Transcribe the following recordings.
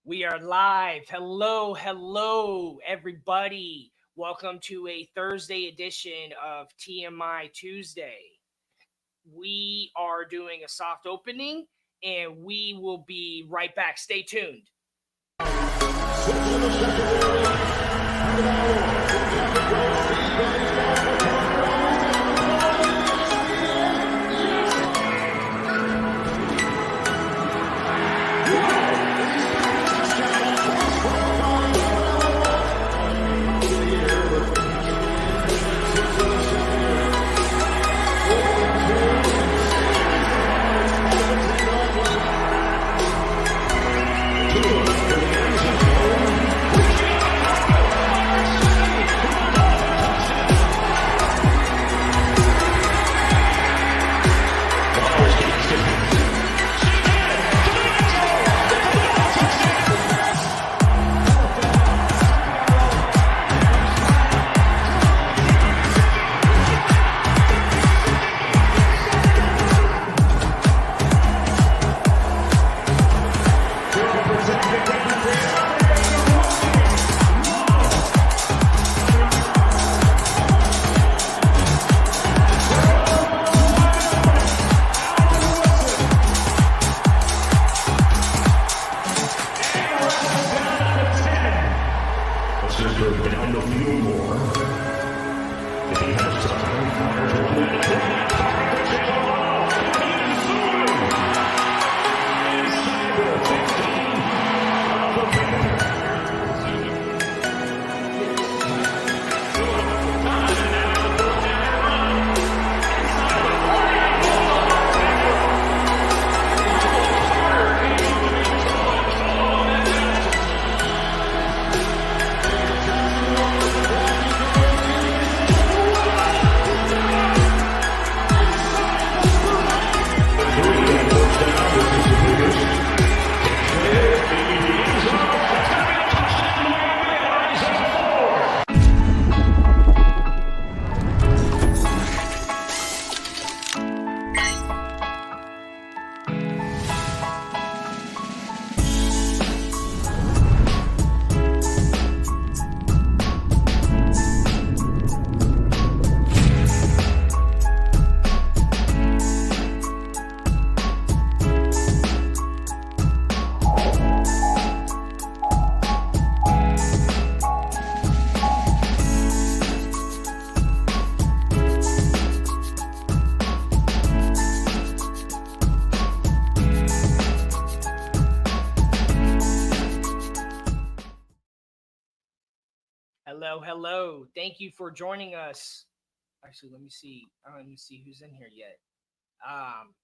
We are live. Hello, everybody. Welcome to a Thursday edition of TMI Tuesday. We are doing a soft opening and we will be right back. Stay tuned. Hello. Thank you for joining us. Actually, let me see. I don't even see who's in here yet. Um,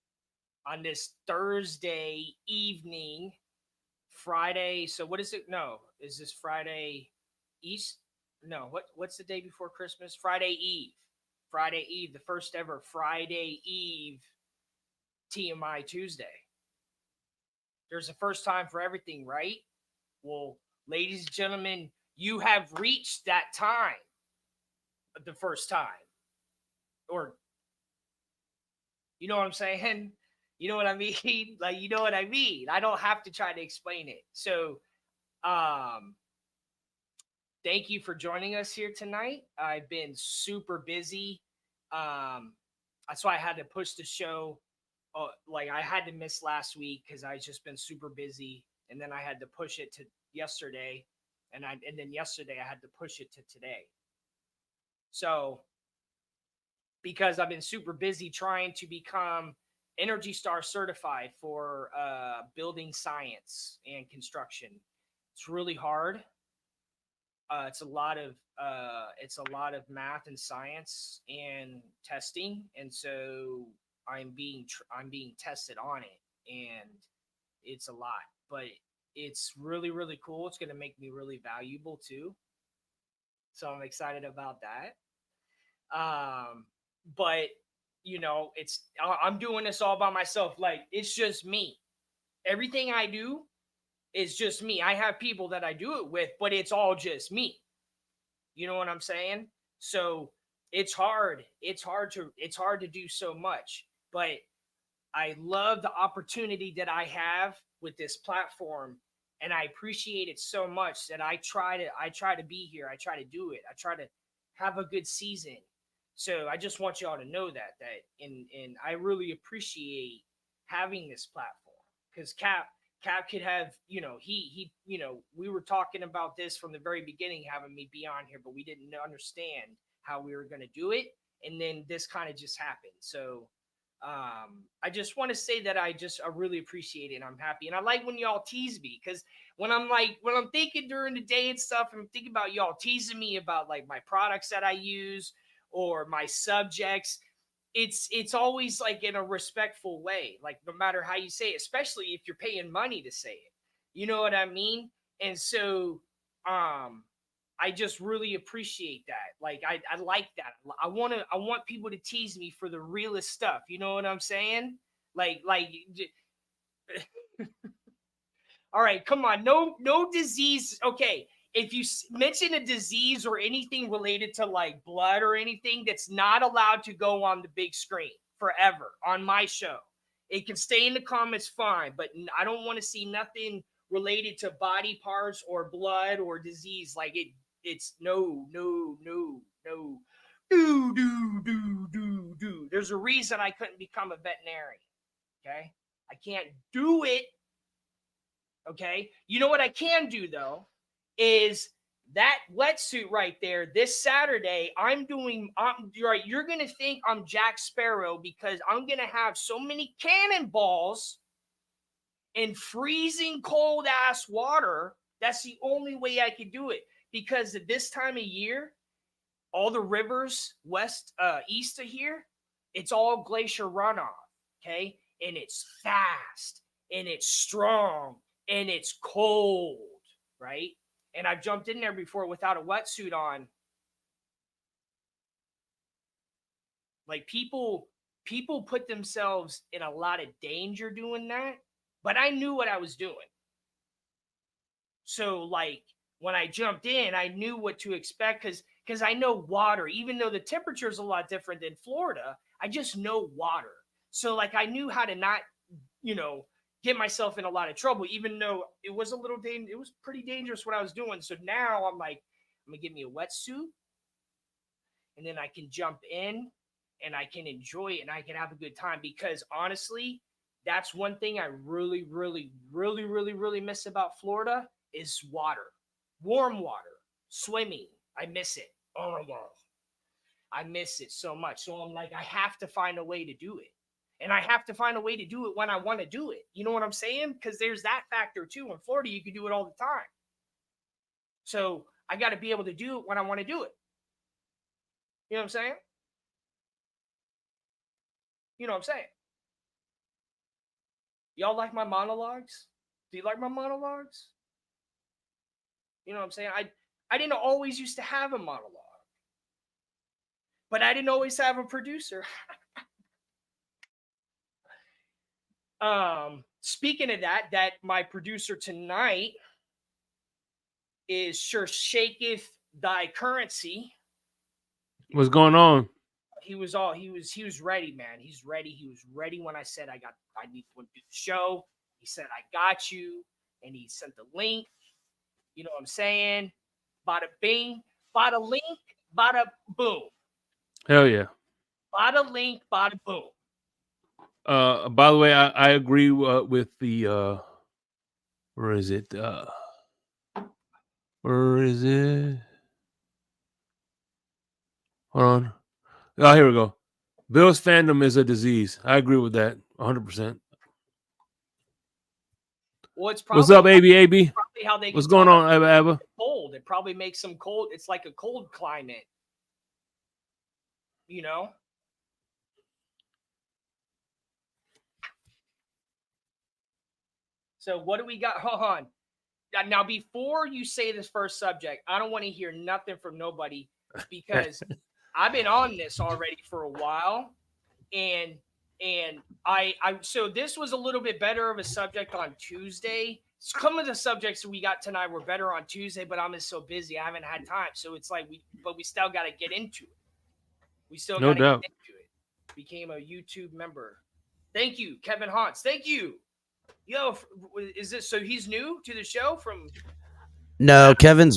on this Thursday evening, Friday. So what is it? No, is this Friday East? No, what's the day before Christmas? Friday Eve. Friday Eve, the first ever Friday Eve TMI Tuesday. There's a first time for everything, right? Well, ladies and gentlemen, you have reached that time, the first time. Or, you know what I'm saying? You know what I mean? Like, you know what I mean? I don't have to try to explain it. So, thank you for joining us here tonight. I've been super busy. That's why I had to push the show. Like, I had to miss last week because I just been super busy, and then I had to push it to yesterday, and then yesterday I had to push it to today. So, because I've been super busy trying to become Energy Star certified for building science and construction, it's really hard. It's a lot of math and science and testing, and so I'm being tested on it, and it's a lot, but it's really cool. It's going to make me really valuable too, so I'm excited about that. But I'm doing this all by myself. Like, it's just me. Everything I do is just me. I have people that I do it with, but it's all just me. You know what I'm saying? So it's hard. It's hard to do so much, but I love the opportunity that I have with this platform and I appreciate it so much that I try to be here. I try to do it. I try to have a good season. So I just want y'all to know and I really appreciate having this platform because Cap could have, we were talking about this from the very beginning, having me be on here, but we didn't understand how we were going to do it, and then this kind of just happened. So I just want to say that I really appreciate it, and I'm happy, and I like when y'all tease me because when I'm thinking during the day and stuff, I'm thinking about y'all teasing me about like my products that I use or my subjects. It's always like in a respectful way, like no matter how you say it, especially if you're paying money to say it. You know what I mean? And so I just really appreciate that. Like I like that. I want people to tease me for the realest stuff. You know what I'm saying? Like all right, come on. No disease. Okay. If you mention a disease or anything related to like blood or anything, that's not allowed to go on the big screen forever on my show. It can stay in the comments fine, but I don't want to see nothing related to body parts or blood or disease. Like it's no, no, no, no. Do. There's a reason I couldn't become a veterinarian. Okay. I can't do it. Okay. You know what I can do though is that wetsuit right there. This Saturday, you're going to think I'm Jack Sparrow because I'm going to have so many cannonballs in freezing cold ass water. That's the only way I could do it because at this time of year, all the rivers east of here, it's all glacier runoff. Okay. And it's fast and it's strong and it's cold, right? And I've jumped in there before without a wetsuit on. Like people put themselves in a lot of danger doing that, but I knew what I was doing. So like when I jumped in, I knew what to expect because I know water, even though the temperature is a lot different than Florida, I just know water. So like I knew how to not, get myself in a lot of trouble, even though it was it was pretty dangerous what I was doing. So now I'm like, I'm gonna give me a wetsuit and then I can jump in and I can enjoy it and I can have a good time because honestly, that's one thing I really, really, really, really, really miss about Florida is water, warm water, swimming. I miss it. Oh my God. I miss it so much. So I'm like, I have to find a way to do it. And I have to find a way to do it when I want to do it. You know what I'm saying? Because there's that factor too. In Florida, you can do it all the time. So I got to be able to do it when I want to do it. You know what I'm saying? You know what I'm saying? Y'all like my monologues? Do you like my monologues? You know what I'm saying? I didn't always used to have a monologue, but I didn't always have a producer. Speaking of that my producer tonight is Sure Shaketh Thy Currency. What's going on? He was ready, man. He's ready. He was ready when I said I need to do the show. He said I got you, and he sent the link. You know what I'm saying? Bada bing, bada link, bada boom. Hell yeah. Bada link, bada boom. By the way, I agree with the where is it? Where is it? Hold on. Oh, here we go. Bill's fandom is a disease. I agree with that 100%. Well, it's What's up, probably AB? how they What's can tell going that on, Abba? cold. It probably makes them cold. It's like a cold climate, you know? So what do we got? Hold on. Now, before you say this first subject, I don't want to hear nothing from nobody because I've been on this already for a while, and I so this was a little bit better of a subject on Tuesday. Some of the subjects we got tonight were better on Tuesday, but I'm just so busy I haven't had time. So it's like we still got to get into it. We still No got to get doubt. into it. Became a YouTube member. Thank you, Kevin Hans. Thank you. Yo, is this so? He's new to the show from. No, Kevin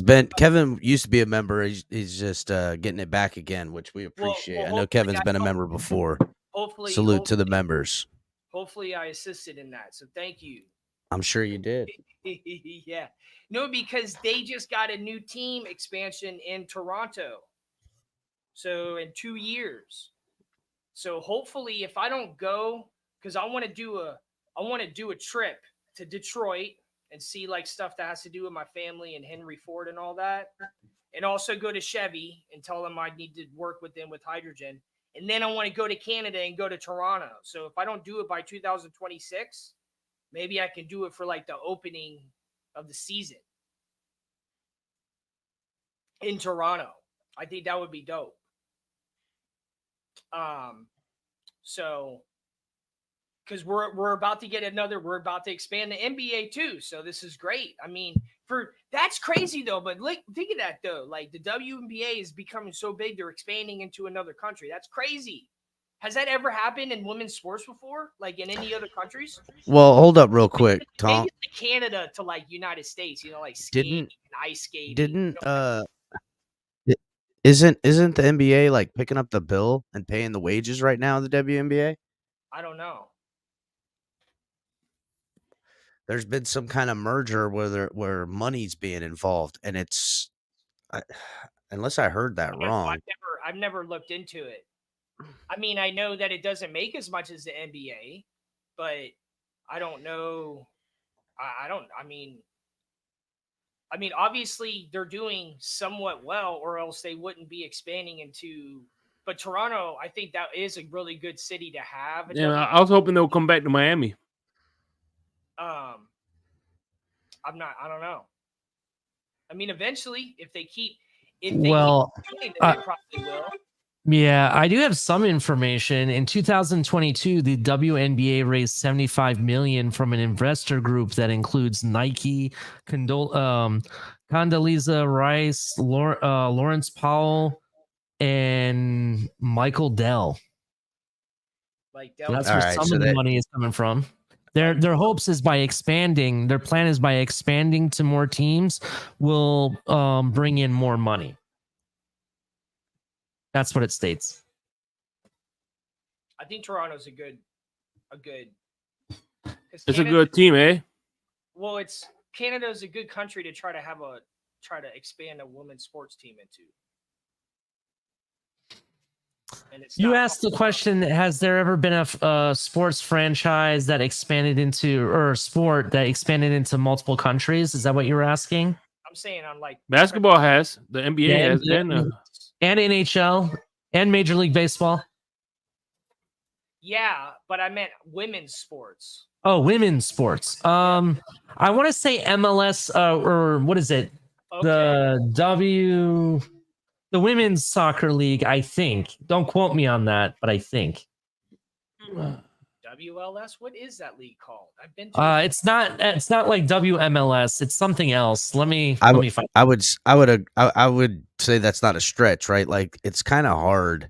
used to be a member. He's just getting it back again, which we appreciate. Well, I know hopefully Kevin's been a member before. hopefully, Salute to the members. hopefully, I assisted in that. So thank you. I'm sure you did. Yeah, no, because they just got a new team expansion in Toronto. So in 2 years. So hopefully, if I don't go, because I want to do a trip to Detroit and see like stuff that has to do with my family and Henry Ford and all that, and also go to Chevy and tell them I need to work with them with hydrogen. And then I want to go to Canada and go to Toronto. So if I don't do it by 2026, maybe I can do it for like the opening of the season in Toronto. I think that would be dope. So because we're about to get we're about to expand the NBA too. So this is great. I mean, for that's crazy though. But like, think of that though. Like the WNBA is becoming so big, they're expanding into another country. That's crazy. Has that ever happened in women's sports before? Like in any other countries? Well, hold up real quick, Tom. Maybe like Canada to like United States. You know, like skating and ice skating. Didn't you know? isn't the NBA like picking up the bill and paying the wages right now of the WNBA? I don't know. There's been some kind of merger where money's being involved, and unless I heard that wrong. I've never looked into it. I mean, I know that it doesn't make as much as the NBA, but I don't know. I don't. I mean, obviously they're doing somewhat well, or else they wouldn't be expanding into. But Toronto, I think that is a really good city to have. Yeah, I was hoping they'll come back to Miami. I'm not. I don't know. I mean, eventually, if they keep doing it, they probably will. Yeah, I do have some information. In 2022, the WNBA raised $75 million from an investor group that includes Nike, Condoleezza Rice, Lawrence Powell, and Michael Dell. Like Dell. That's where some of the money is coming from. Their hopes is by expanding. Their plan is by expanding to more teams, will bring in more money. That's what it states. I think Toronto's a good. It's a good team, eh? Well, Canada's a good country to try to expand a women's sports team into. You asked the question: has there ever been a sports franchise that expanded into, or a sport that expanded into multiple countries? Is that what you were asking? I'm saying on like basketball has, the NBA has, and NHL and Major League Baseball. Yeah, but I meant women's sports. Oh, women's sports. I want to say MLS, or what is it? Okay. The Women's Soccer League, I think. Don't quote me on that, but I think. WLS? What is that league called? I've been to it's not like WMLS. It's something else. Let me find. I would say that's not a stretch, right? Like it's kind of hard.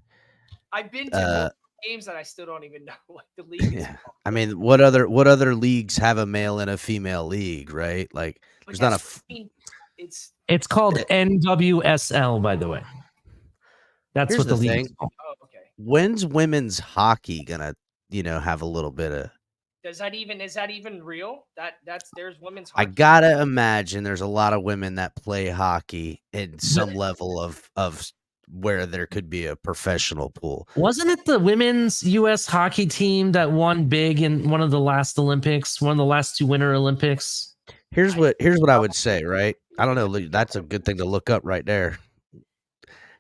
I've been to games that I still don't even know what the league is called. I mean, what other leagues have a male and a female league, right? Like there's not a it's called NWSL, by the way. That's what the league is called. Oh, okay. When's women's hockey gonna, have a little bit of? Is that even real? There's women's hockey. I gotta imagine there's a lot of women that play hockey in some level of where there could be a professional pool. Wasn't it the women's U.S. hockey team that won big in one of the last Olympics, one of the last two Winter Olympics? Here's what I would say, right? I don't know. That's a good thing to look up right there.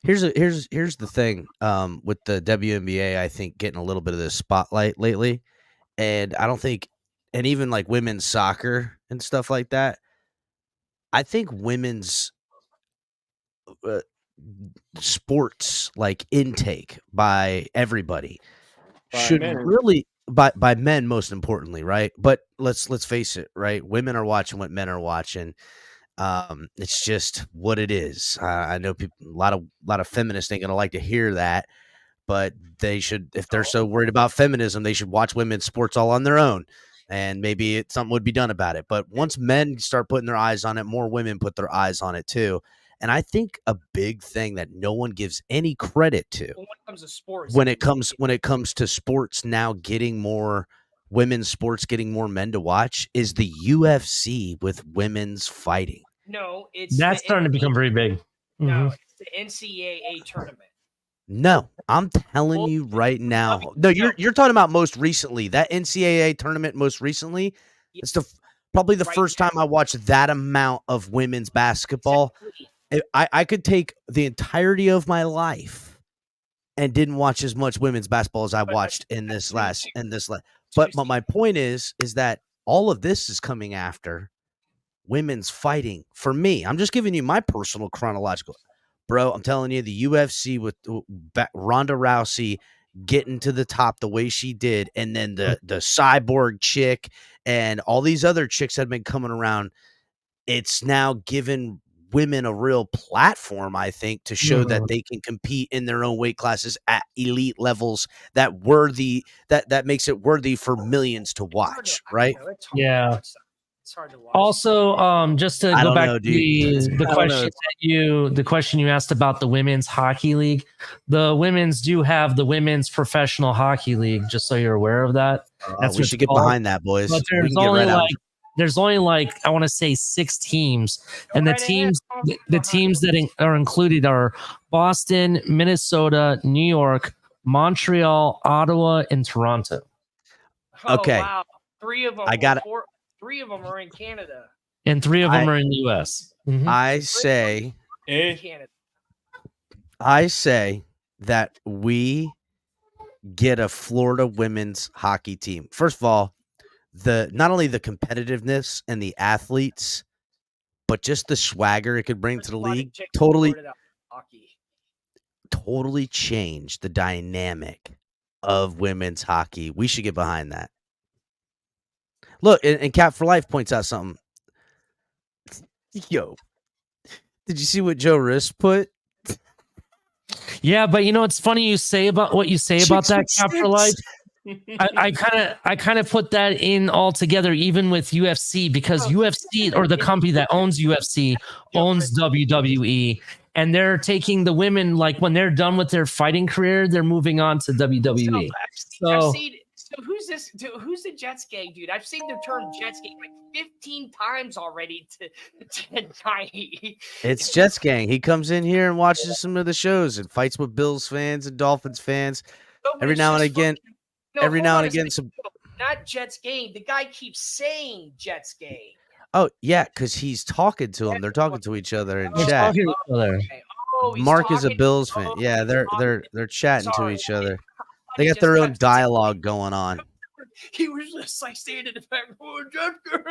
Here's the thing with the WNBA, I think getting a little bit of the spotlight lately, and I don't think, and even like women's soccer and stuff like that, I think women's sports like intake by everybody should really by men most importantly, right? But let's face it, right? Women are watching what men are watching. It's just what it is. I know people, a lot of feminists ain't gonna like to hear that, but they should, if they're so worried about feminism, they should watch women's sports all on their own. and maybe something would be done about it. But once men start putting their eyes on it, more women put their eyes on it too. And I think a big thing that no one gives any credit to When it comes to sports, when it comes to sports now getting more women's sports, getting more men to watch, is the UFC with women's fighting. no, it's That's starting to become very big. No, it's the NCAA tournament. No, I'm telling you right now. No, you're talking about most recently. That NCAA tournament most recently. It's probably the first time I watched that amount of women's basketball. I could take the entirety of my life and didn't watch as much women's basketball as I watched in this last. But my point is that all of this is coming after women's fighting. For me, I'm just giving you my personal chronological. Bro, I'm telling you, the UFC with Ronda Rousey getting to the top the way she did, and then the cyborg chick and all these other chicks that have been coming around, it's now given women a real platform, I think, to show that they can compete in their own weight classes at elite levels that makes it worthy for millions to watch, right? Yeah. It's hard to watch. Also, just to go back to the question you asked about the women's hockey league, the women's do have the women's professional hockey league. Just so you're aware of that. We should get behind that, boys. But there's only like I want to say 6 teams, and the teams that are included are Boston, Minnesota, New York, Montreal, Ottawa, and Toronto. Okay. Oh, wow. 3 of them. Three of them are in Canada, and 3 of them are in the U.S. I say that we get a Florida women's hockey team. First of all, not only the competitiveness and the athletes, but just the swagger it could bring to the league totally change the dynamic of women's hockey. We should get behind that. Look, and Cap for Life points out something. Yo, did you see what Joe Riss put? Yeah, but you know it's funny you say about what you say about that, Cap for Life. I kind of put that in all together, even with UFC, because UFC, or the company that owns UFC, owns WWE, and they're taking the women, like when they're done with their fighting career, they're moving on to WWE. So who's this? Who's the Jets gang, dude? I've seen the term Jets gang like 15 times already tonight. It's Jets gang. He comes in here and watches some of the shows and fights with Bills fans and Dolphins fans. Every now and again, not Jets gang. The guy keeps saying Jets gang. Oh yeah, because he's talking to them. They're talking to each other in chat. Mark is a Bills fan. Yeah, they're chatting to each other. They got their own dialogue going on. He was just like standing in the back, Jets gang.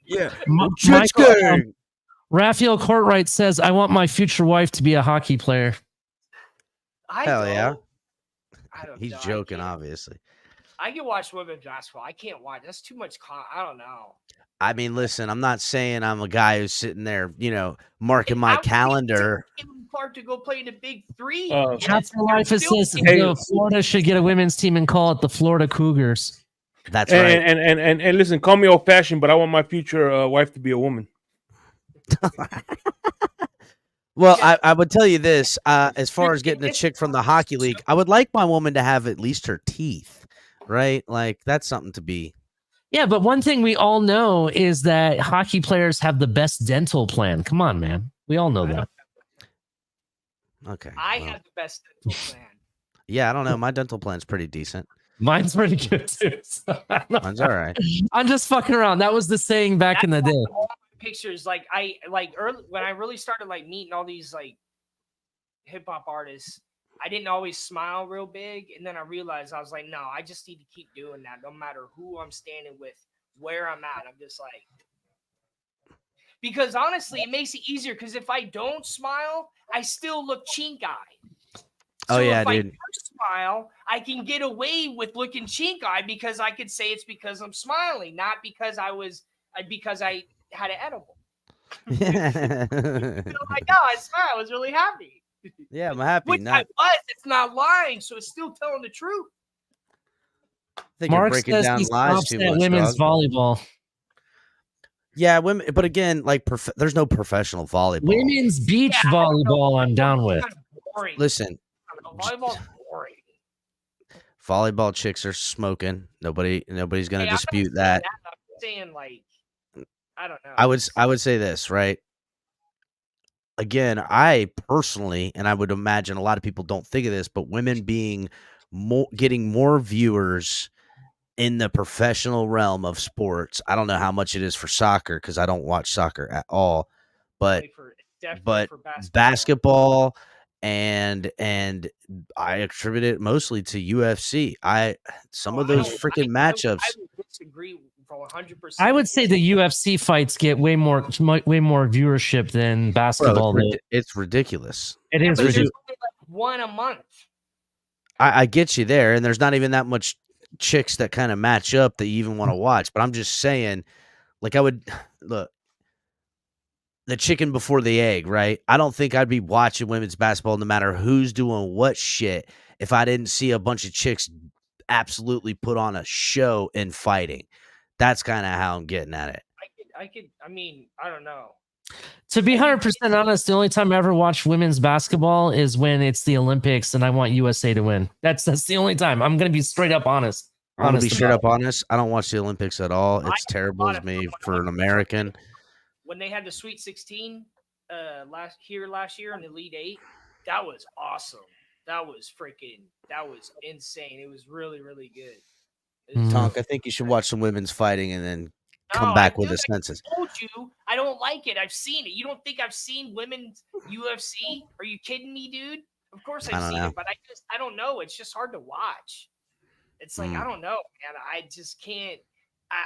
Yeah, Jets gang. Raphael Courtwright says, "I want my future wife to be a hockey player." Hell yeah. He's joking, obviously. I can watch women's basketball. I can't watch. That's too much. I don't know. I mean, listen, I'm not saying I'm a guy who's sitting there, marking my calendar. Clark to go play in the Big 3. Life says Florida should get a women's team and call it the Florida Cougars. That's right. And listen, call me old fashioned, but I want my future wife to be a woman. Well, I would tell you this, as far as getting a chick from the hockey league, I would like my woman to have at least her teeth, right? Like, that's something to be. Yeah, but one thing we all know is that hockey players have the best dental plan. Come on, man. We all know that. Okay. I have the best dental plan. Yeah, I don't know. My dental plan's pretty decent. Mine's pretty good, too. Mine's all right. I'm just fucking around. That was the saying back in the day. Pictures when I really started like meeting all these like hip hop artists, I didn't always smile real big, and then I realized I was like, no, I just need to keep doing that no matter who I'm standing with, where I'm at. I'm just like, because honestly, it makes it easier because if I don't smile, I still look chink-eyed. So if dude. I smile, I can get away with looking chink-eyed because I could say it's because I'm smiling, not because I had an edible. Like, no, I smile. I was really happy. Yeah, I'm happy. Which I was. It's not lying, so it's still telling the truth. I think you're Mark breaking says down he lies stops too at much, women's dog. volleyball. Yeah, women, but again, like there's no professional volleyball. Women's beach Yeah, I don't know. volleyball, I'm down with. Kind of boring. Listen, I don't know. Volleyball's boring. volleyball chicks are smoking. Nobody's gonna Hey, I'm not dispute saying that. I'm saying like I don't know. I would say this, right? Again, I personally, and I would imagine a lot of people don't think of this, but women being getting more viewers in the professional realm of sports. I don't know how much it is for soccer because I don't watch soccer at all, but definitely for basketball and I attribute it mostly to UFC. Some of those freaking matchups. I would disagree for 100%. I would say the UFC fights get way more viewership than basketball. Bro, it's ridiculous. It is but ridiculous. there's only like one a month. I get you there, and there's not even that much chicks that kind of match up that you even want to watch. But I'm just saying, like, I would look the chicken before the egg, right? I don't think I'd be watching women's basketball no matter who's doing what shit if I didn't see a bunch of chicks absolutely put on a show and fighting. That's kind of how I'm getting at it. I mean, I don't know. To be 100% honest, the only time I ever watch women's basketball is when it's the Olympics and I want USA to win. That's the only time. I'm going to be straight up honest. I'm going to be straight up honest. I don't watch the Olympics at all. It's terrible to me for an American. When they had the Sweet 16 last year in the Elite 8, that was awesome. That was insane. It was really, really good. Tonk, I think you should watch some women's fighting and then come back with a census. I told you, I don't like it. I've seen it. You don't think I've seen women's UFC? Are you kidding me, dude? Of course I've seen it, but I don't know. It's just hard to watch. It's like, I don't know, man. I just can't.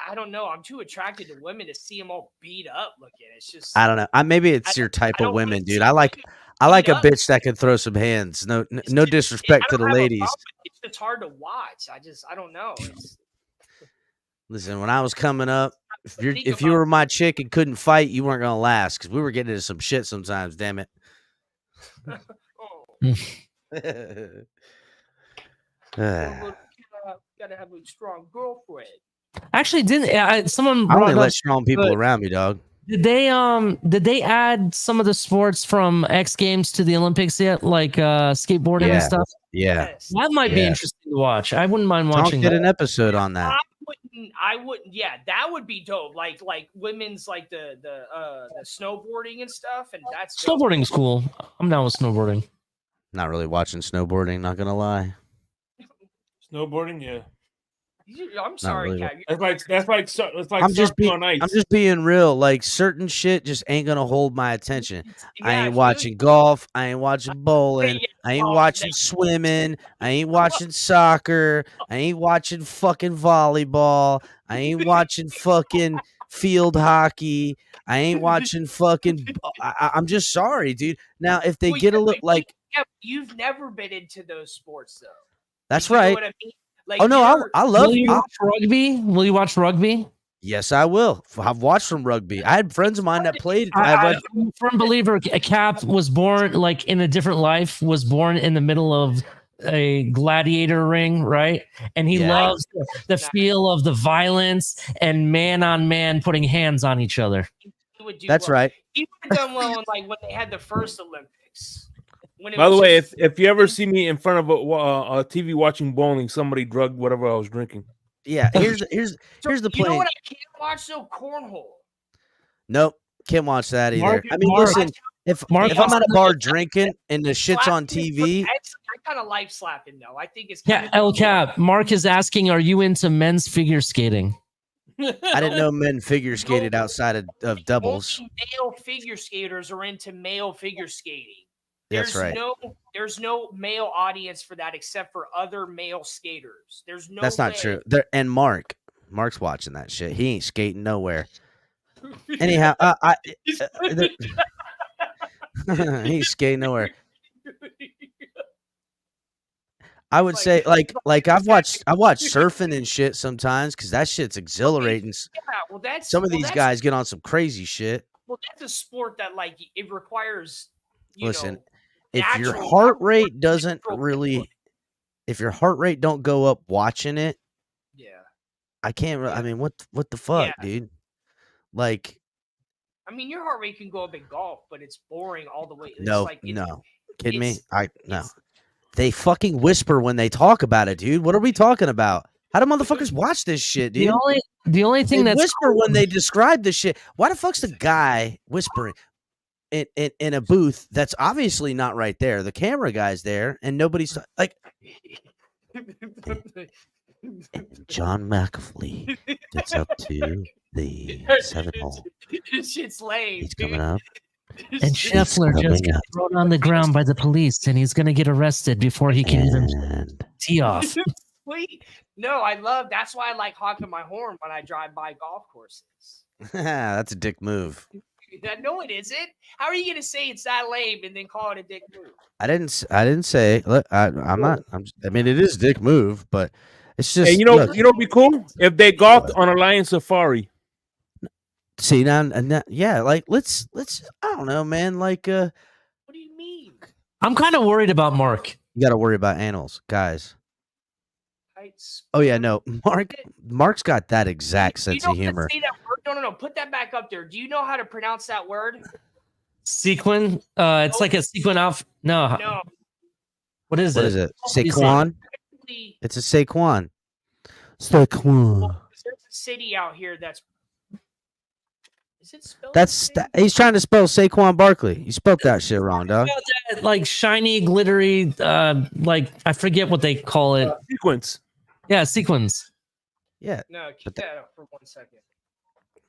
I don't know. I'm too attracted to women to see them all beat up looking. It's just I don't know. Maybe it's your type of women, dude. I like a bitch that can throw some hands. No disrespect to the ladies. It's just hard to watch. I don't know. Listen, when I was coming up, if you were my chick and couldn't fight, you weren't gonna last because we were getting into some shit sometimes. Damn it. Gotta have a strong girlfriend. Actually, someone I only let strong people around me, dog. Did they add some of the sports from X Games to the Olympics yet, like skateboarding and stuff? Yeah, that might be interesting to watch. I wouldn't mind watching. Did an episode on that. I wouldn't. Yeah, that would be dope. Like women's like the snowboarding and stuff, and that's snowboarding's cool. I'm down with snowboarding. Not really watching snowboarding. Not gonna lie. Snowboarding, yeah. I'm sorry, really. Kat. That's like I'm just being real. Like certain shit just ain't gonna hold my attention. I ain't watching golf. I ain't watching bowling. I ain't watching swimming. I ain't watching soccer. I ain't watching fucking volleyball. I ain't watching fucking field hockey. I ain't watching fucking. I'm just sorry, dude. Now if they get a look like you've never been into those sports though. That's right. Know what I mean? Like, I love. Will you watch rugby? Will you watch rugby? Yes, I will. I've watched some rugby. I had friends of mine that played. I'm a firm believer. Cap was born like in a different life. Was born in the middle of a gladiator ring, right? And he loves the feel of the violence and man on man putting hands on each other. That's right. He would have done well in, like when they had the first Olympics. By the way, if you ever see me in front of a TV watching bowling, somebody drugged whatever I was drinking. Yeah, here's the plan. You know what I can't watch? though? Cornhole. Nope, can't watch that either. Listen, if I'm at a bar drinking and the shit's on TV, I kind of life slapping though. I think it's El Cap. Mark is asking, are you into men's figure skating? I didn't know men figure skated outside of doubles. Only male figure skaters are into male figure skating. That's right. There's no male audience for that except for other male skaters. There's no. That's not true. And Mark's watching that shit. He ain't skating nowhere. Anyhow, he ain't skating nowhere. I would say like I watch surfing and shit sometimes because that shit's exhilarating. Yeah, some of these guys get on some crazy shit. Well, that's a sport that like it requires. Listen. If your heart rate don't go up watching it, I can't. Yeah. I mean, what the fuck, Yeah. dude? Like, I mean, your heart rate can go up in golf, but it's boring all the way. It's no, like no, kidding me? No. it's- They fucking whisper when they talk about it, dude. What are we talking about? How do motherfuckers watch this shit, dude? The only thing They that's whisper when they describe the shit. Why the fuck's the guy whispering in a booth that's obviously not right there? The camera guy's there, and nobody's like. John McAfee gets up to the 7-hole. Shit's lame. He's coming up. and Scheffler just got thrown on the ground by the police, and he's gonna get arrested before he can even And tee off. Sweet. No, that's why I like honking my horn when I drive by golf courses. that's a dick move. No, it isn't. How are you gonna say it's that lame and then call it a dick move? I didn't say. Look, I'm not. I mean, it is a dick move, but it's just. Hey, you know, look, you know, what'd be cool if they golfed on a lion safari. see now, yeah. Like, let's. I don't know, man. Like, What do you mean? I'm kind of worried about Mark. you got to worry about animals, guys. Heights. Oh yeah, no, Mark's got that exact Do you sense know of how to humor. say that word? No. Put that back up there. Do you know how to pronounce that word? Sequin. It's like a sequin off. No. No. What is What it? is it? You say- Saquon. Actually, It's a Saquon. Saquon. there's a city out here that's. Is it spelled? He's trying to spell Saquon Barkley. You spelled that shit wrong, dog. About that, like shiny, glittery, like I forget what they call it. Sequence. Yeah, sequins. Yeah. No, keep that up for 1 second.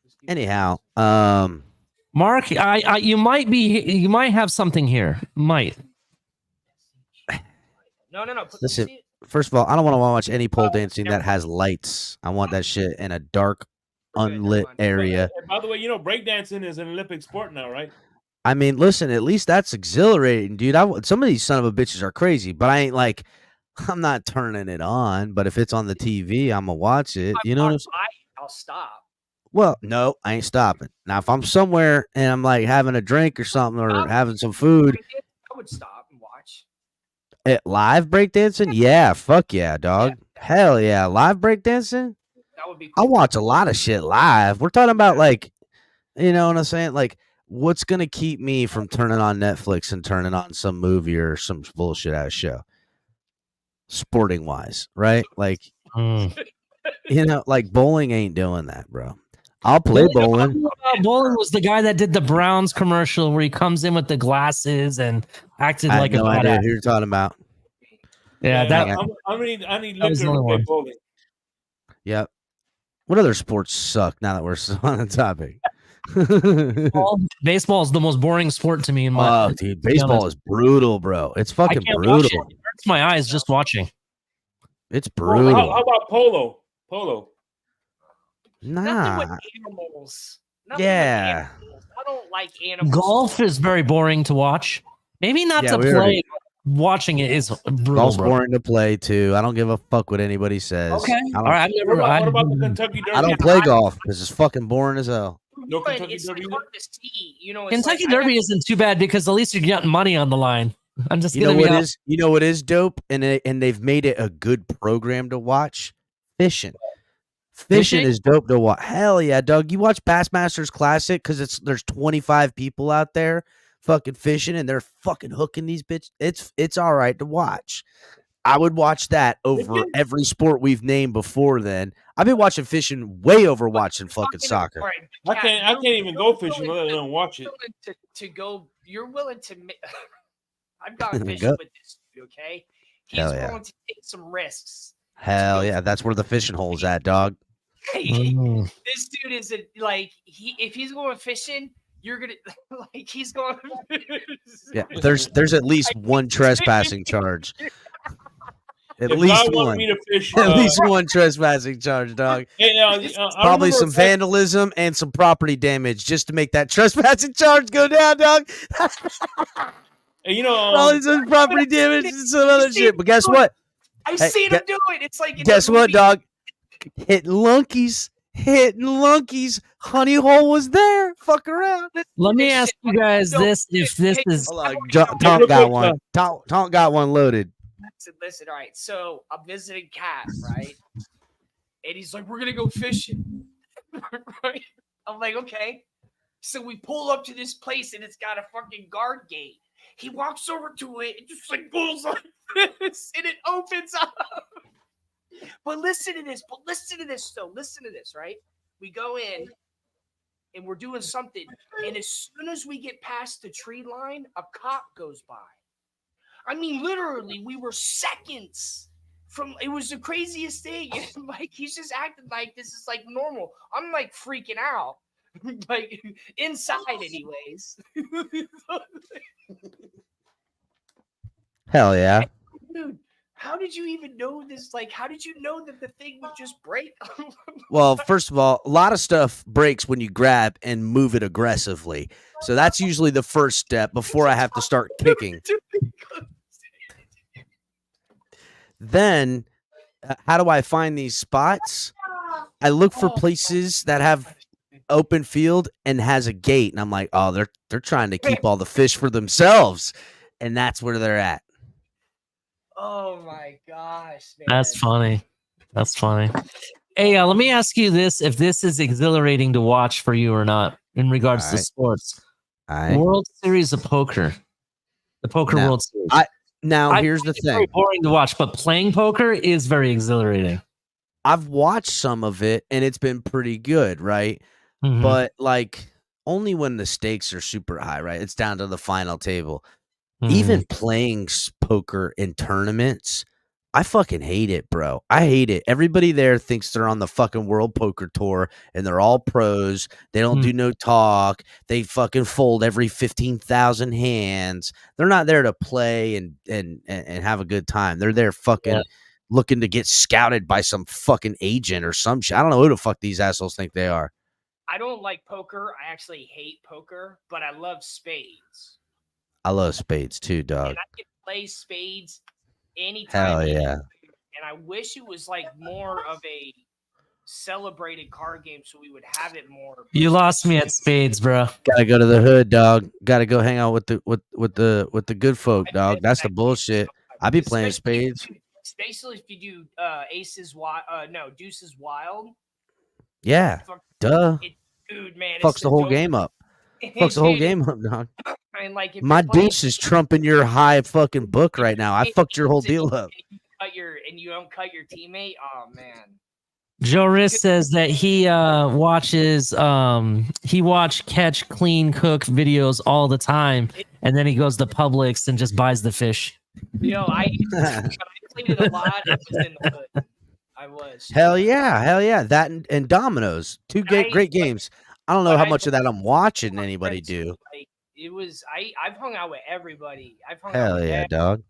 Just keep- Anyhow, Mark, you might have something here. Might. No. Listen, see it? first of all, I don't want to watch any pole Oh, dancing never that has lights. I want that shit in a dark, We're good, never unlit mind. area. And by the way, you know, breakdancing is an Olympic sport now, right? I mean, listen, at least that's exhilarating, dude. Some of these son of a bitches are crazy, but I ain't like, I'm not turning it on. But if it's on the TV, I'm gonna watch it. You know what I'm saying? I'll stop. Well, no, I ain't stopping. Now, if I'm somewhere and I'm like having a drink or something or having some food, I would stop and watch. live breakdancing, yeah, fuck yeah, dog. Hell yeah, live breakdancing. That would be I cool. watch a lot of shit live. We're talking about like, you know what I'm saying? Like, what's gonna keep me from turning on Netflix and turning on some movie or some bullshit ass show? Sporting wise, right? Like, you know, like bowling ain't doing that, bro. I'll play bowling. Bowling was the guy that did the Browns commercial where he comes in with the glasses and acted I like have no a idea badass. who you're talking about. Yeah, that I need that was the liquor to only play one. bowling. Yep. What other sports suck now that we're on the topic? baseball is the most boring sport to me in my. Oh, dude, baseball is brutal, bro. It's I fucking can't watch brutal. it. It hurts my eyes just watching. It's How brutal. about polo? Polo. Nothing Nah. with animals. Nothing with Yeah. animals. I don't like animals. Golf is very boring to watch. Maybe not Yeah, to we play. already- Watching it is brutal. Golf's Bro. boring to play too. I don't give a fuck what anybody says. Okay. I All don't, right. I've never. What about the Kentucky Derby? I don't play golf because it's fucking boring as hell. No But Kentucky it's Derby like either? hard to see. You know, it's Kentucky like, I got- Derby isn't too bad because at least you're getting money on the line. I'm just You know gonna what be is? You know what is dope, and they've made it a good program to watch. Fishing. Fishing Fishing? is dope to watch. Hell yeah, Doug. You watch Bassmasters Classic because there's 25 people out there fucking fishing and they're fucking hooking these bitches. It's all right to watch. I would watch that over every sport we've named before then. I've been watching fishing way over watching fucking soccer. All right, I Kat, can't you're- even you're go fishing willing let alone watch it. to go. You're willing to. I've gone fishing Go. with this dude. Okay, he's Hell yeah. willing to take some risks. Hell yeah, that's where the fishing hole's at, dog. Mm. This dude is if he's going fishing, you're gonna like he's going. Yeah, there's at least one trespassing charge. At If least God wanted one. me to fish, At least one trespassing charge, dog. hey, I Probably remember some vandalism and some property damage just to make that trespassing charge go down, dog. Hey, you know, Probably some property damage and some other shit. But guess what? I've Hey, seen him do it. It's like in Guess the what, movie. dog? Hitting lunkies. Honey hole was there. Fuck around. Let me This ask shit- you guys No, this: if this is Hold on. don't Tonk real got quick, one. Tonk got one loaded. Listen. All right. So I'm visiting Kat, right? And he's like, we're going to go fishing. Right? I'm like, okay. So we pull up to this place and it's got a fucking guard gate. He walks over to it and just like pulls like this and it opens up. But listen to this. Though. Listen to this, right? We go in and we're doing something. And as soon as we get past the tree line, a cop goes by. I mean, literally, we were seconds from, it was the craziest thing. Like, he's just acting like this is like normal. I'm like freaking out. Like, inside, anyways. Hell yeah. Dude, how did you even know this? Like, how did you know that the thing would just break? Well, first of all, a lot of stuff breaks when you grab and move it aggressively. So that's usually the first step before I have to start kicking. Then, how do I find these spots? I look for places that have open field and has a gate, and I'm like, oh, they're trying to keep all the fish for themselves, and that's where they're at. Oh my gosh, man. That's funny. That's funny. Hey, let me ask you this: if this is exhilarating to watch for you or not, in regards to sports, World Series of Poker, the Poker World Series. Here's the thing: very boring to watch, but playing poker is very exhilarating. I've watched some of it, and it's been pretty good, right? Mhm. But like only when the stakes are super high, right? It's down to the final table. Even playing poker in tournaments, I fucking hate it, bro. I hate it. Everybody there thinks they're on the fucking World Poker Tour and they're all pros. They don't do no talk. They fucking fold every 15,000 hands. They're not there to play and have a good time. They're there fucking looking to get scouted by some fucking agent or some shit. I don't know who the fuck these assholes think they are. I don't like poker. I actually hate poker, but I love spades. I love spades too, dog. And I can play spades anytime. Hell yeah. And I wish it was like more of a celebrated card game so we would have it more. You lost me at spades, bro. Gotta go to the hood, dog. Gotta go hang out with the good folk, dog. That's the bullshit. I be playing spades. Especially if you do aces wild, deuces wild. Yeah. Duh. Dude, man. Fucks the whole game up. Fucks the whole game up, dog. And like my deuce is trumping your high fucking book right now. I fucked your whole deal up. And you don't cut your teammate. Oh man. Joe Riss says that he watches catch, clean, cook videos all the time, and then he goes to Publix and just buys the fish. I played it a lot. I was in the hood. I was. Hell yeah. That and Dominoes. Two great games. I don't know how much of that I'm watching anybody do. Like, it was I've hung out with everybody. Hell yeah, dog.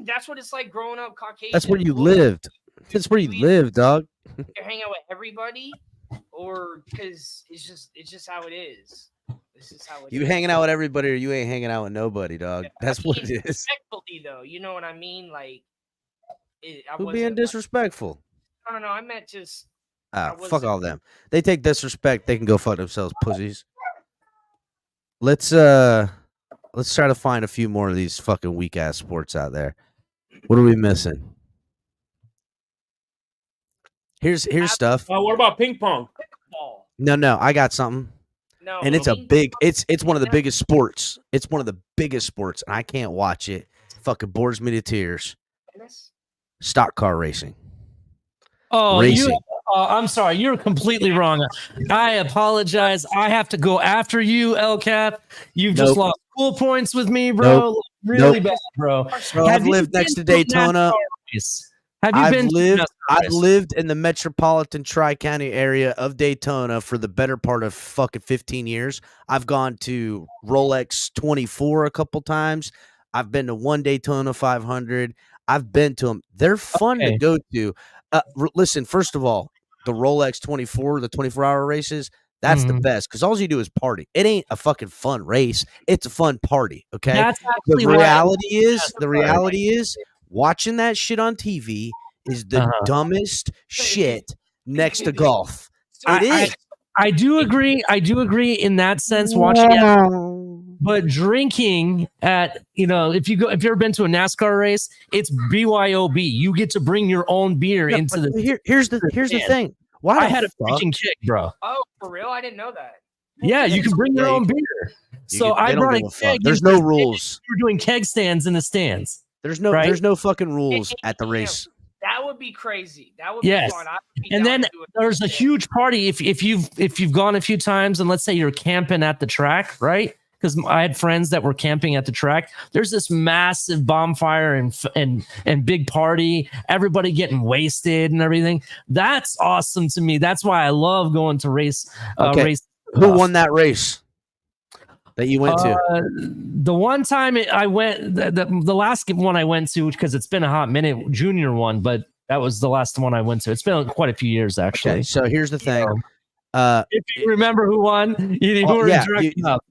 That's what it's like growing up Caucasian. That's where you lived. That's where you live, dog. You hang out with everybody, or because it's just how it is. This is how it you is. Hanging out with everybody, or you ain't hanging out with nobody, dog. That's what it is. Respectfully, though, you know what I mean. Like, who being disrespectful? I don't know. I meant just. Fuck all them. They take disrespect. They can go fuck themselves, pussies. Let's try to find a few more of these fucking weak ass sports out there. What are we missing? Here's stuff. What about ping pong? No, I got something. No, and it's it's one of the biggest sports. It's one of the biggest sports, and I can't watch it. It fucking bores me to tears. Stock car racing. Oh, racing. I'm sorry. You're completely wrong. I apologize. I have to go after you, El Cap. You've just lost cool points with me, bro. Really bad, bro. I've lived next to Daytona. Have you been? I've lived in the metropolitan Tri-County area of Daytona for the better part of fucking 15 years. I've gone to Rolex 24 a couple times. I've been to one Daytona 500. I've been to them. They're fun to go to. Listen, first of all, the Rolex 24, the 24-hour races, that's the best because all you do is party. It ain't a fucking fun race. It's a fun party, okay? The reality is watching that shit on TV is the dumbest shit next to golf. It is. I do agree. I do agree in that sense. Watching it, But drinking at, if you've ever been to a NASCAR race, it's BYOB. You get to bring your own beer Yeah, into but the. here's the thing. Why I the had a fuck? freaking keg, bro. Oh, for real? I didn't know that. Yeah, you can bring your Yeah, you own can- beer. So I they don't brought a give a fuck. keg. There's into no the rules. We were doing keg stands in the stands. There's no Right? fucking rules at the race. That would be crazy. That would Yes. be fun. I would be And down then to do it. there's a huge party if you've gone a few times, and let's say you're camping at the track, right? Because I had friends that were camping at the track. There's this massive bonfire and big party, everybody getting wasted and everything. That's awesome to me. That's why I love going to race. Okay. Race Who stuff. won that race that you went to? The one time I went, the last one I went to, because it's been a hot minute, junior one, but that was the last one I went to. It's been quite a few years, actually. Okay, so here's the thing. If you remember who won, you were drunk up.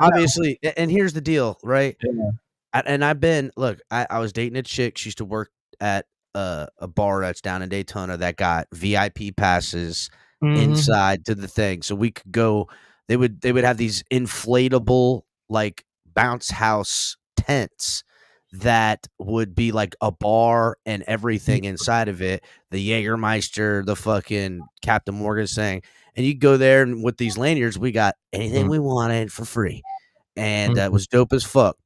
Obviously. And here's the deal, right? Yeah. And I've been, look, I was dating a chick. She used to work at a bar that's down in Daytona that got VIP passes inside to the thing, so we could go. They would have these inflatable like bounce house tents that would be like a bar and everything inside of it. The Jägermeister, the fucking Captain Morgan thing. And you go there, and with these lanyards, we got anything we wanted for free. And it was dope as fuck.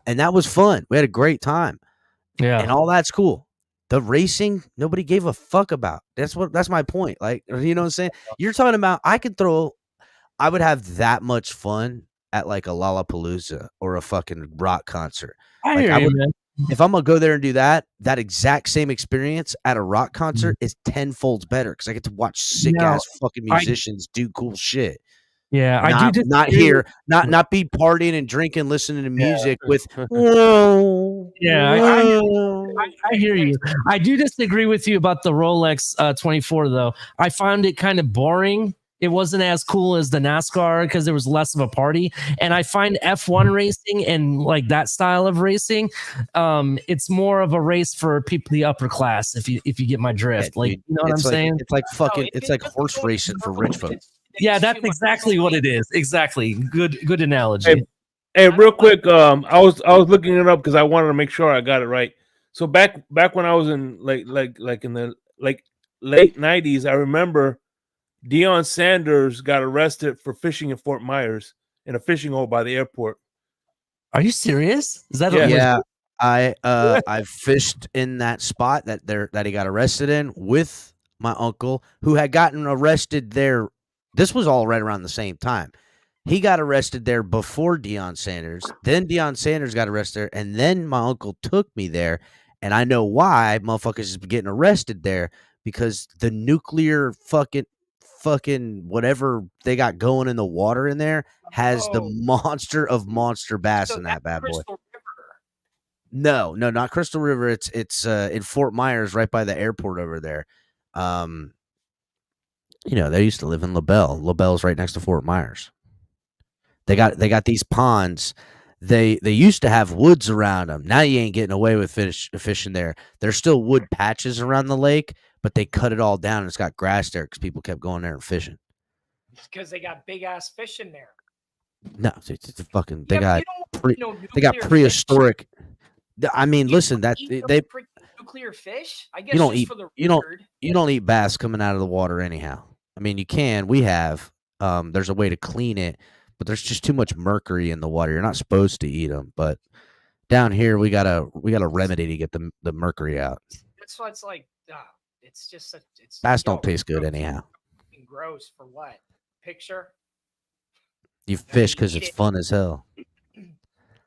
And that was fun. We had a great time. Yeah. And all that's cool. The racing, nobody gave a fuck about. That's my point. Like, you know what I'm saying? You're talking about I would have that much fun at like a Lollapalooza or a fucking rock concert. If I'm gonna go there and do that exact same experience at a rock concert is tenfold better because I get to watch sick ass fucking musicians do cool shit. Yeah, not be partying and drinking, listening to music with. I hear you. I do disagree with you about the Rolex 24 though. I found it kind of boring. It wasn't as cool as the NASCAR because there was less of a party. And I find F1 racing and like that style of racing, it's more of a race for people the upper class. If you get my drift, like, you know what I'm saying? It's like fucking. It's like horse racing for rich folks. Yeah, that's exactly what it is. Exactly. Good analogy. Hey, real quick, I was looking it up because I wanted to make sure I got it right. So back when I was in like in the late 90s, I remember Deion Sanders got arrested for fishing in Fort Myers in a fishing hole by the airport. Are you serious? Is that yeah? I fished in that spot that he got arrested in with my uncle, who had gotten arrested there. This was all right around the same time. He got arrested there before Deion Sanders. Then Deion Sanders got arrested, and then my uncle took me there. And I know why motherfuckers is getting arrested there, because the nuclear fucking whatever they got going in the water in there has the monster of monster bass in that bad boy. No, not Crystal River. It's in Fort Myers, right by the airport over there. They used to live in LaBelle. LaBelle's right next to Fort Myers. They got these ponds. They used to have woods around them. Now you ain't getting away with fishing there. There's still wood patches around the lake, but they cut it all down and it's got grass there because people kept going there and fishing. Because they got big ass fish in there. No, it's a fucking. They got prehistoric. I mean, listen, that they nuclear fish. I guess you don't eat bass coming out of the water anyhow. I mean, you can. We have. There's a way to clean it, but there's just too much mercury in the water. You're not supposed to eat them, but down here we got a remedy to get the mercury out. That's why it's like. It's just bass don't taste good anyhow. Gross for what? Picture. You fish because it's fun as hell.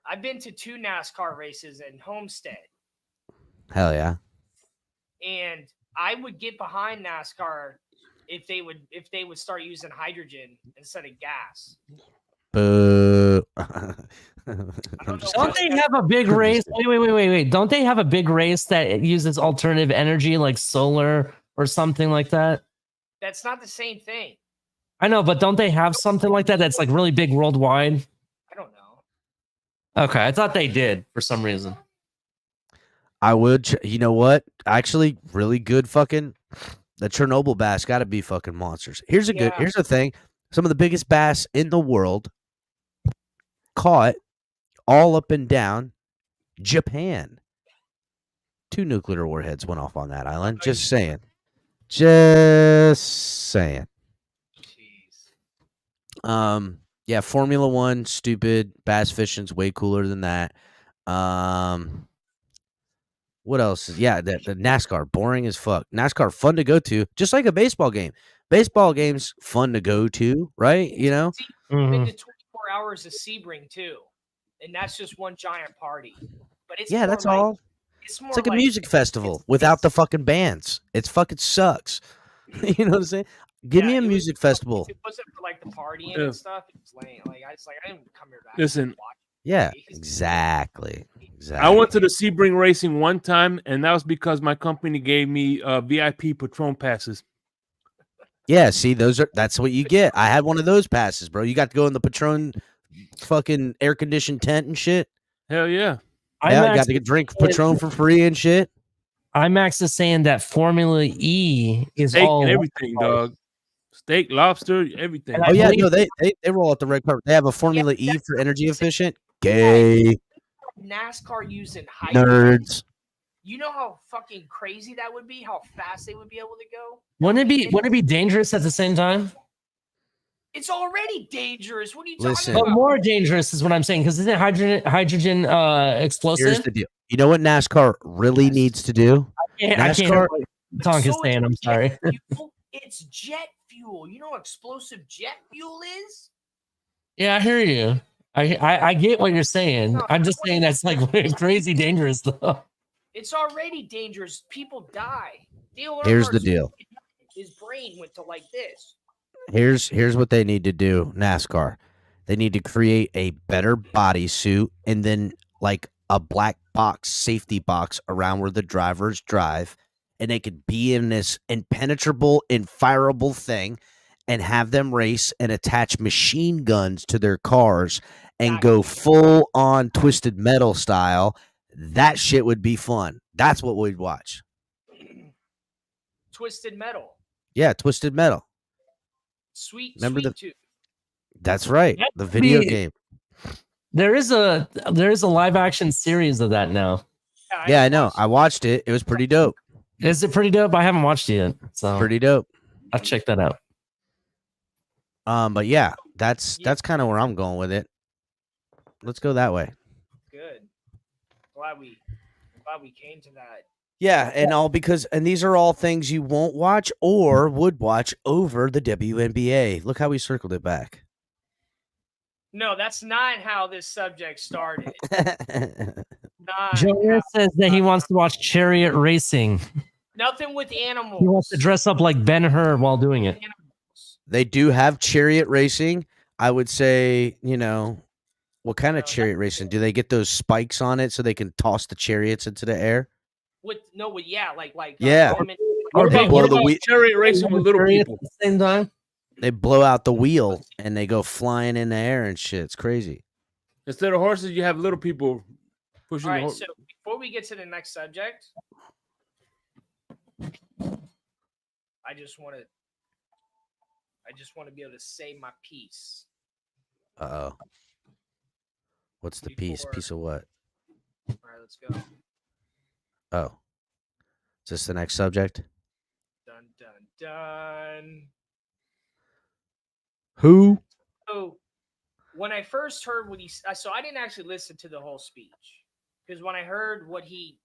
I've been to 2 NASCAR races in Homestead. Hell yeah. And I would get behind NASCAR if they would start using hydrogen instead of gas. Don't they have a big race? Wait. Don't they have a big race that uses alternative energy like solar or something like that? That's not the same thing. I know, but don't they have something like that that's like really big worldwide? I don't know. Okay, I thought they did for some reason. I would. You know what? Actually, really good fucking. The Chernobyl bass got to be fucking monsters. Here's the thing. Some of the biggest bass in the world caught all up and down Japan. 2 nuclear warheads went off on that island. Just saying. Just saying. Jeez. Yeah, Formula One, stupid. Bass fishing's way cooler than that. What else? Yeah, the NASCAR, boring as fuck. NASCAR, fun to go to, just like a baseball game. Baseball game's fun to go to, right? You know? See, Mhm. been to 24 hours of Sebring too, and that's just one giant party. But it's Yeah, more that's like all. it's more It's like a like music festival it's- without the it's- fucking bands. It's fucking sucks. You know what I'm saying? Give me a it was- music festival. If it wasn't for like the partying Yeah. and stuff, it was lame. Like I didn't come here back. Listen, to watch Yeah, race. exactly. I Exactly. went to the Sebring racing one time, and that was because my company gave me VIP Patron passes. Yeah, see, that's what you get. I had one of those passes, bro. You got to go in the Patron fucking air conditioned tent and shit. Hell yeah! Yeah, you got IMAX, to get drink Patron for free and shit. IMAX is saying that Formula E is Steak all and everything, dog. Steak, lobster, everything. And Oh I yeah, believe- no, they roll out the red carpet. They have a Formula E that's for what energy I'm saying. efficient. Gay NASCAR using hype. nerds. You know how fucking crazy that would be? How fast they would be able to go? Wouldn't it be dangerous at the same time? It's already dangerous. What are you Listen. talking But about? more dangerous is what I'm saying, because isn't hydrogen explosive? Here's the deal. You know what NASCAR really needs to do? I can't hear NASCAR. what Tonk is So saying. I'm it's sorry. jet fuel. It's jet fuel. You know what explosive jet fuel is? Yeah, I hear you. I get what you're saying. No, I'm just saying that's like crazy dangerous though. It's already dangerous. People die. Dale Here's the Earnhardt's- deal. His brain went to like this. Here's what they need to do, NASCAR. They need to create a better bodysuit and then like a black box, safety box around where the drivers drive, and they could be in this impenetrable, infireable thing and have them race and attach machine guns to their cars and go full on Twisted Metal style. That shit would be fun. That's what we'd watch. Twisted Metal. Yeah, Twisted Metal. Sweet, Remember sweet the- tooth. That's right. That The would video be- game. There is a live action series of that now. Yeah, I haven't know. watched I watched it. It was pretty dope. Is it pretty dope? I haven't watched it yet, so Pretty dope. I'll check that out. But yeah, that's Yeah. kind of where I'm going with it. Let's go that way. Good. Glad we came to that. Yeah, and these are all things you won't watch or would watch over the WNBA. Look how we circled it back. No, that's not how this subject started. Not Joe says that he wants to watch chariot racing. nothing with animals. He wants to dress up like Ben-Hur while doing it. Animals. They do have chariot racing. I would say, what kind of No, chariot racing? Do they get those spikes on it so they can toss the chariots into the air? With like Yeah. women- Or They big blow What the about wheel. chariot racing with little Chariot people? at the same time. They blow out the wheel and they go flying in the air and shit. It's crazy. Instead of horses, you have little people pushing All the right, horse. so before we get to the next subject, I just want to be able to say my piece. Uh-oh. What's the piece? Before- Piece of what? All right, let's go. Oh. Is this the next subject? Dun dun dun. Who? So when I first heard what so I didn't actually listen to the whole speech because when I heard what he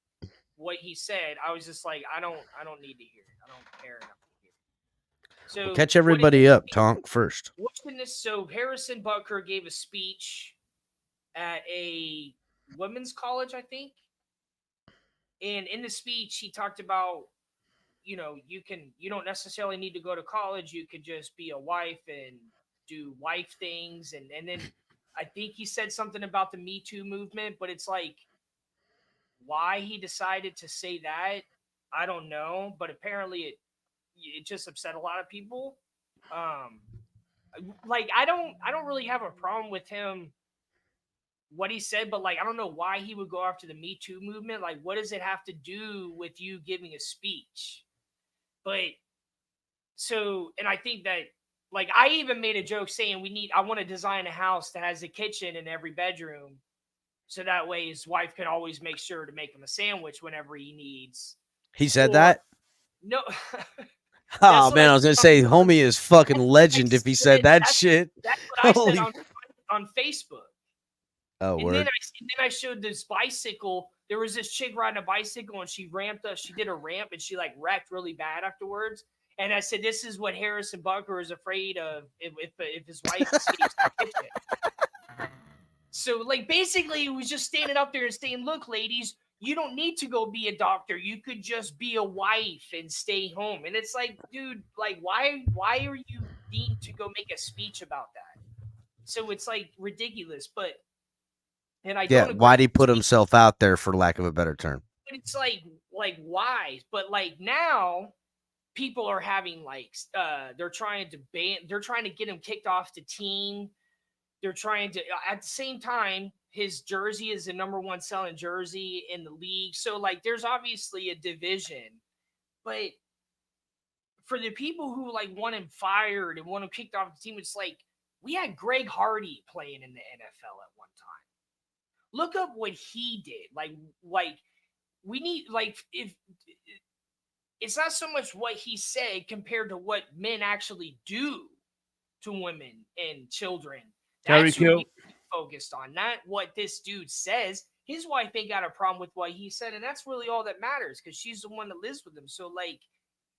said, I was just like, I don't need to hear it. I don't care enough to hear it. So Well, catch everybody up, Tonk, first. So Harrison Butker gave a speech at a women's college, I think. And in the speech, he talked about, you don't necessarily need to go to college. You could just be a wife and do wife things. And then I think he said something about the Me Too movement, but it's like, why he decided to say that, I don't know. But apparently it just upset a lot of people. Like I don't really have a problem with him, what he said, but like I don't know why he would go after the Me Too movement. Like, what does it have to do with you giving a speech? But so, and I think that Like I even made a joke saying I want to design a house that has a kitchen in every bedroom, so that way his wife can always make sure to make him a sandwich whenever he needs. He said Or that. no, Oh that's what man, I I was gonna said say, homie is fucking legend if he said that that's shit. what I said Holy on Facebook. oh And word. then I showed this bicycle. There was this chick riding a bicycle, and she ramped up. She did a ramp, and she like wrecked really bad afterwards. And I said, "This is what Harrison Bunker is afraid of if his wife escapes the kitchen." So, like, basically, it was just standing up there and saying, "Look, ladies, you don't need to go be a doctor. You could just be a wife and stay home." And it's like, dude, like, why are you deemed to go make a speech about that? So it's like ridiculous. But and I Yeah, don't agree why'd he with the put speech. himself out there, for lack of a better term? But it's like why? But like now people are having like they're trying to get him kicked off the team. They're trying to at the same time his jersey is the number one selling jersey in the league. So like there's obviously a division. But for the people who like want him fired and want him kicked off the team, it's like we had Greg Hardy playing in the NFL at one time. Look up what he did. Like we need like if it's not so much what he said compared to what men actually do to women and children. That's Tyreek who Hill. we focused on, not what this dude says. His wife ain't got a problem with what he said, and that's really all that matters because she's the one that lives with him. So, like,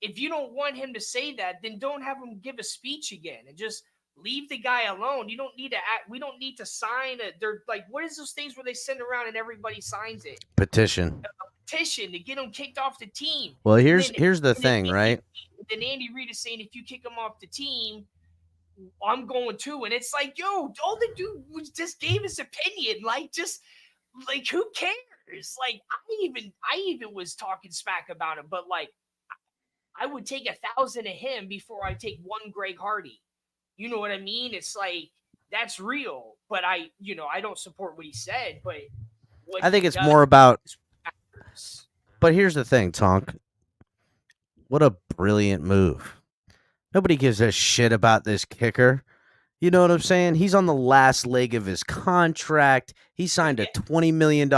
if you don't want him to say that, then don't have him give a speech again and just leave the guy alone. You don't need to act. We don't need to sign a. They're like, what is those things where they send around and everybody signs it? Petition. Petition to get him kicked off the team. Well, And here's the and then thing, right? Then Andy Reid is saying if you kick him off the team, I'm going too. And it's like, yo, all the dude just gave his opinion. Like, just like who cares? Like, I even was talking smack about him, but like I would take 1,000 of him before I take one Greg Hardy. You know what I mean? It's like that's real, but I don't support what he said, but what I think he it's does more about. matters. But here's the thing, Tonk. What a brilliant move. Nobody gives a shit about this kicker. You know what I'm saying? He's on the last leg of his contract. He signed a $20 million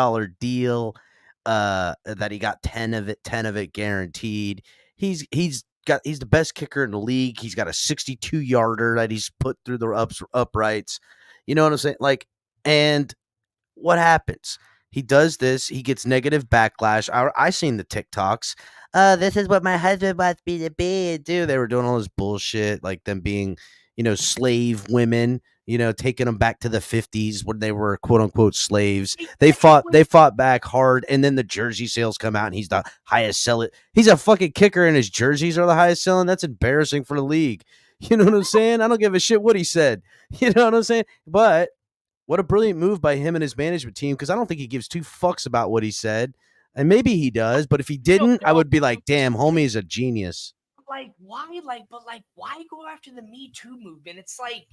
deal that he got 10 of it guaranteed. He's the best kicker in the league. He's got a 62-yarder that he's put through the uprights. You know what I'm saying? Like, and what happens? He does this. He gets negative backlash. I seen the TikToks. This is what my husband wants me to be and do. They were doing all this bullshit, like them being, slave women. Taking them back to the 50s when they were quote unquote slaves. They fought back hard, and then the jersey sales come out, and he's the highest selling. He's a fucking kicker, and his jerseys are the highest selling. That's embarrassing for the league. You know what I'm saying? I don't give a shit what he said. You know what I'm saying? But what a brilliant move by him and his management team, because I don't think he gives two fucks about what he said. And maybe he does, but if he didn't, I would be like, damn, homie is a genius. Like, why? Why go after the Me Too movement? It's like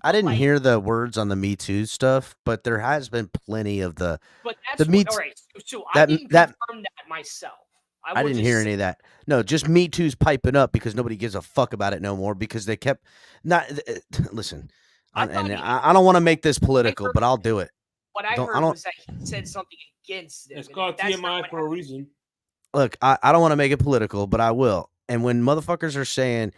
I didn't hear the words on the Me Too stuff, but there has been plenty of the. But that's the all right. So I didn't confirm that myself. I didn't hear any of that. No, just Me Too's piping up because nobody gives a fuck about it no more because they kept not. Listen, I don't want to make this political, but I'll do it. What I heard was that he said something against them. It's called TMI for a reason. Look, I don't want to make it political, but I will. And when motherfuckers are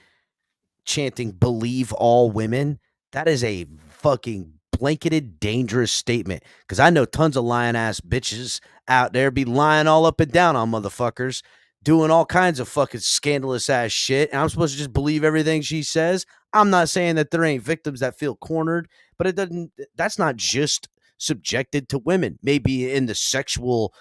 chanting "believe all women," that is a fucking blanketed, dangerous statement. Because I know tons of lying ass bitches out there be lying all up and down on motherfuckers, doing all kinds of fucking scandalous ass shit. And I'm supposed to just believe everything she says. I'm not saying that there ain't victims that feel cornered, but that's not just subjected to women. Maybe in the sexual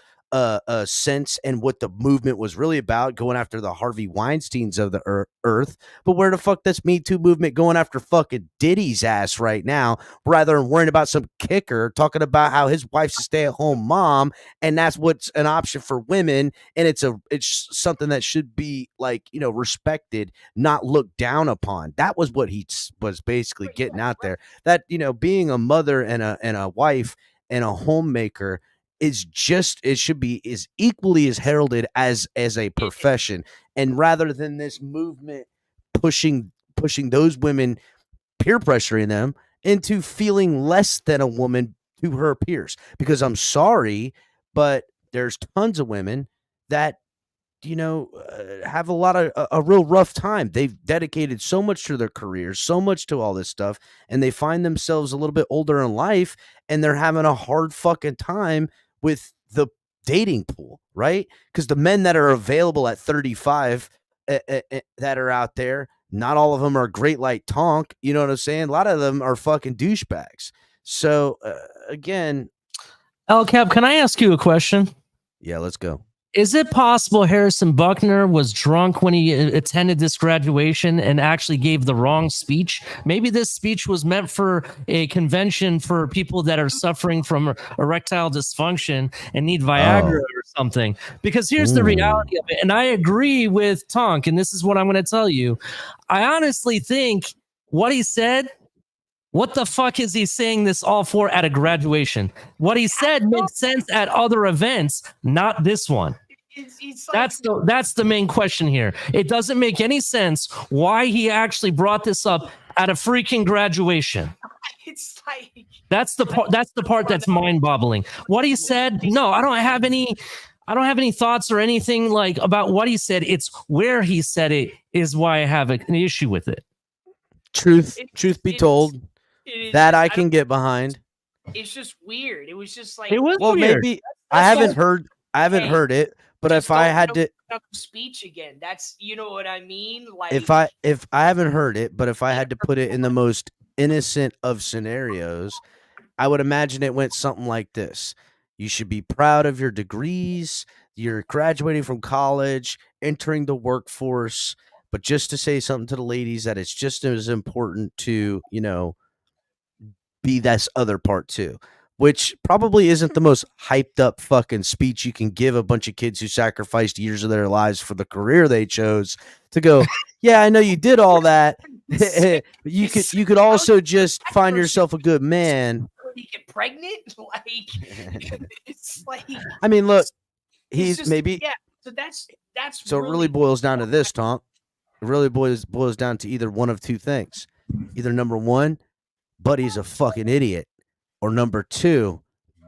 sense and what the movement was really about, going after the Harvey Weinsteins of the earth. But where the fuck this Me Too movement going after fucking Diddy's ass right now, rather than worrying about some kicker talking about how his wife's a stay-at-home mom and that's what's an option for women, and it's something that should be respected, not looked down upon. That was what he was basically getting out there. That being a mother and a wife and a homemaker should be as equally as heralded as a profession. And rather than this movement pushing pushing those women, peer pressuring them into feeling less than a woman to her peers. Because I'm sorry, but there's tons of women that have a real rough time. They've dedicated so much to their careers, so much to all this stuff, and they find themselves a little bit older in life, and they're having a hard fucking time with the dating pool, right? Because the men that are available at 35 that are out there, not all of them are great like Tonk. You know what I'm saying? A lot of them are fucking douchebags. So again, El Cap, can I ask you a question? yeah, let's go. Is it possible Harrison Buckner was drunk when he attended this graduation and actually gave the wrong speech? Maybe this speech was meant for a convention for people that are suffering from erectile dysfunction and need Viagra or something. Because here's the reality of it. And I agree with Tonk, and this is what I'm going to tell you. I honestly think what he said, what the fuck is he saying this all for at a graduation? What he said makes sense at other events, not this one. It's like, That's the main question here. It doesn't make any sense why he actually brought this up at a freaking graduation. It's like That's the part. That's the part that's mind-boggling. What he said. No, I don't have any thoughts or anything like about what he said. It's where he said it is why I have an issue with it. Truth be told, that I can get behind. It's just weird. It was just like, It was Well, weird. maybe I haven't heard it, but if I had to speech again, that's, you know what I mean? Like, if I haven't heard it, but if I had to put it in the most innocent of scenarios, I would imagine it went something like this. You should be proud of your degrees. You're graduating from college, entering the workforce, but just to say something to the ladies that it's just as important to, be this other part too, which probably isn't the most hyped up fucking speech you can give a bunch of kids who sacrificed years of their lives for the career they chose to go, yeah, I know you did all that. you could also just find yourself a good man. you get pregnant? Like, it's like, I mean, look, it's he's just, maybe yeah. So that's so it really boils down to this, Tom. It really boils down to either one of two things. Either number one, Buddy's a fucking idiot, or number two,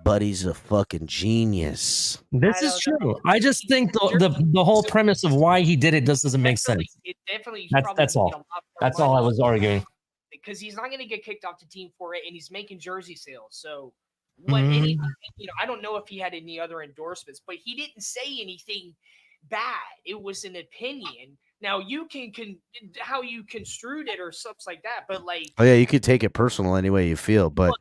Buddy's a fucking genius. This is true. I just think the whole premise of why he did it doesn't make sense. It definitely. That's all. That's all I was arguing. Because he's not going to get kicked off the team for it, and he's making jersey sales. So, I don't know if he had any other endorsements, but he didn't say anything bad. It was an opinion. Now you can how you construed it or something like that, but like, oh yeah, you could take it personal any way you feel, but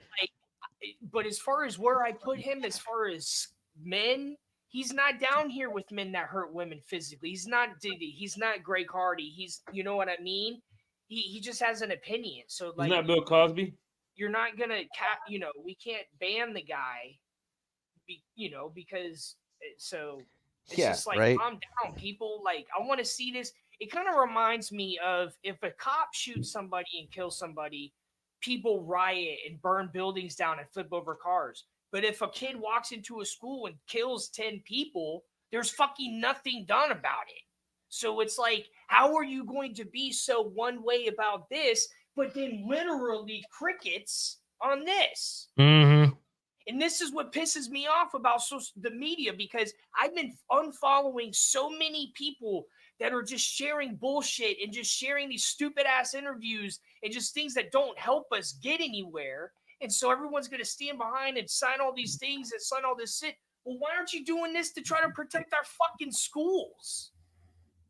but as far as where I put him, as far as men, he's not down here with men that hurt women physically. He's not Diddy. He's not Greg Hardy. He's, you know what I mean? He just has an opinion. So like, he's not Bill Cosby. You're not gonna we can't ban the guy, because so it's just like, right? calm down, people. Like, I want to see this. It kind of reminds me of if a cop shoots somebody and kills somebody, people riot and burn buildings down and flip over cars. But if a kid walks into a school and kills 10 people, there's fucking nothing done about it. So it's like, how are you going to be so one way about this, but then literally crickets on this? Mm-hmm. And this is what pisses me off about the media, because I've been unfollowing so many people that are just sharing bullshit and just sharing these stupid ass interviews and just things that don't help us get anywhere. And so everyone's going to stand behind and sign all these things and sign all this shit. Well, why aren't you doing this to try to protect our fucking schools?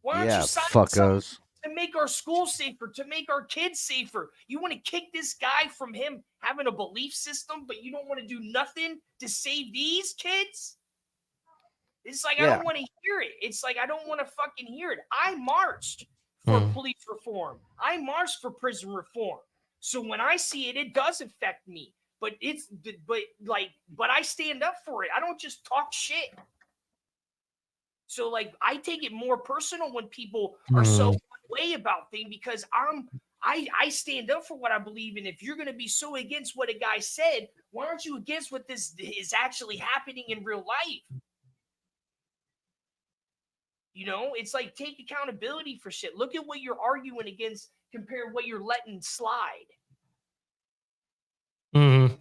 Why aren't you signing something to make our schools safer, to make our kids safer? You want to kick this guy from him having a belief system, but you don't want to do nothing to save these kids? It's like, I don't want to hear it. It's like, I don't want to fucking hear it. I marched for police reform. I marched for prison reform. So when I see it, it does affect me. But I stand up for it. I don't just talk shit. So like, I take it more personal when people are so one way about things, because I stand up for what I believe in. If you're going to be so against what a guy said, why aren't you against what this is actually happening in real life? It's like, take accountability for shit. Look at what you're arguing against compared to what you're letting slide. Mm-hmm.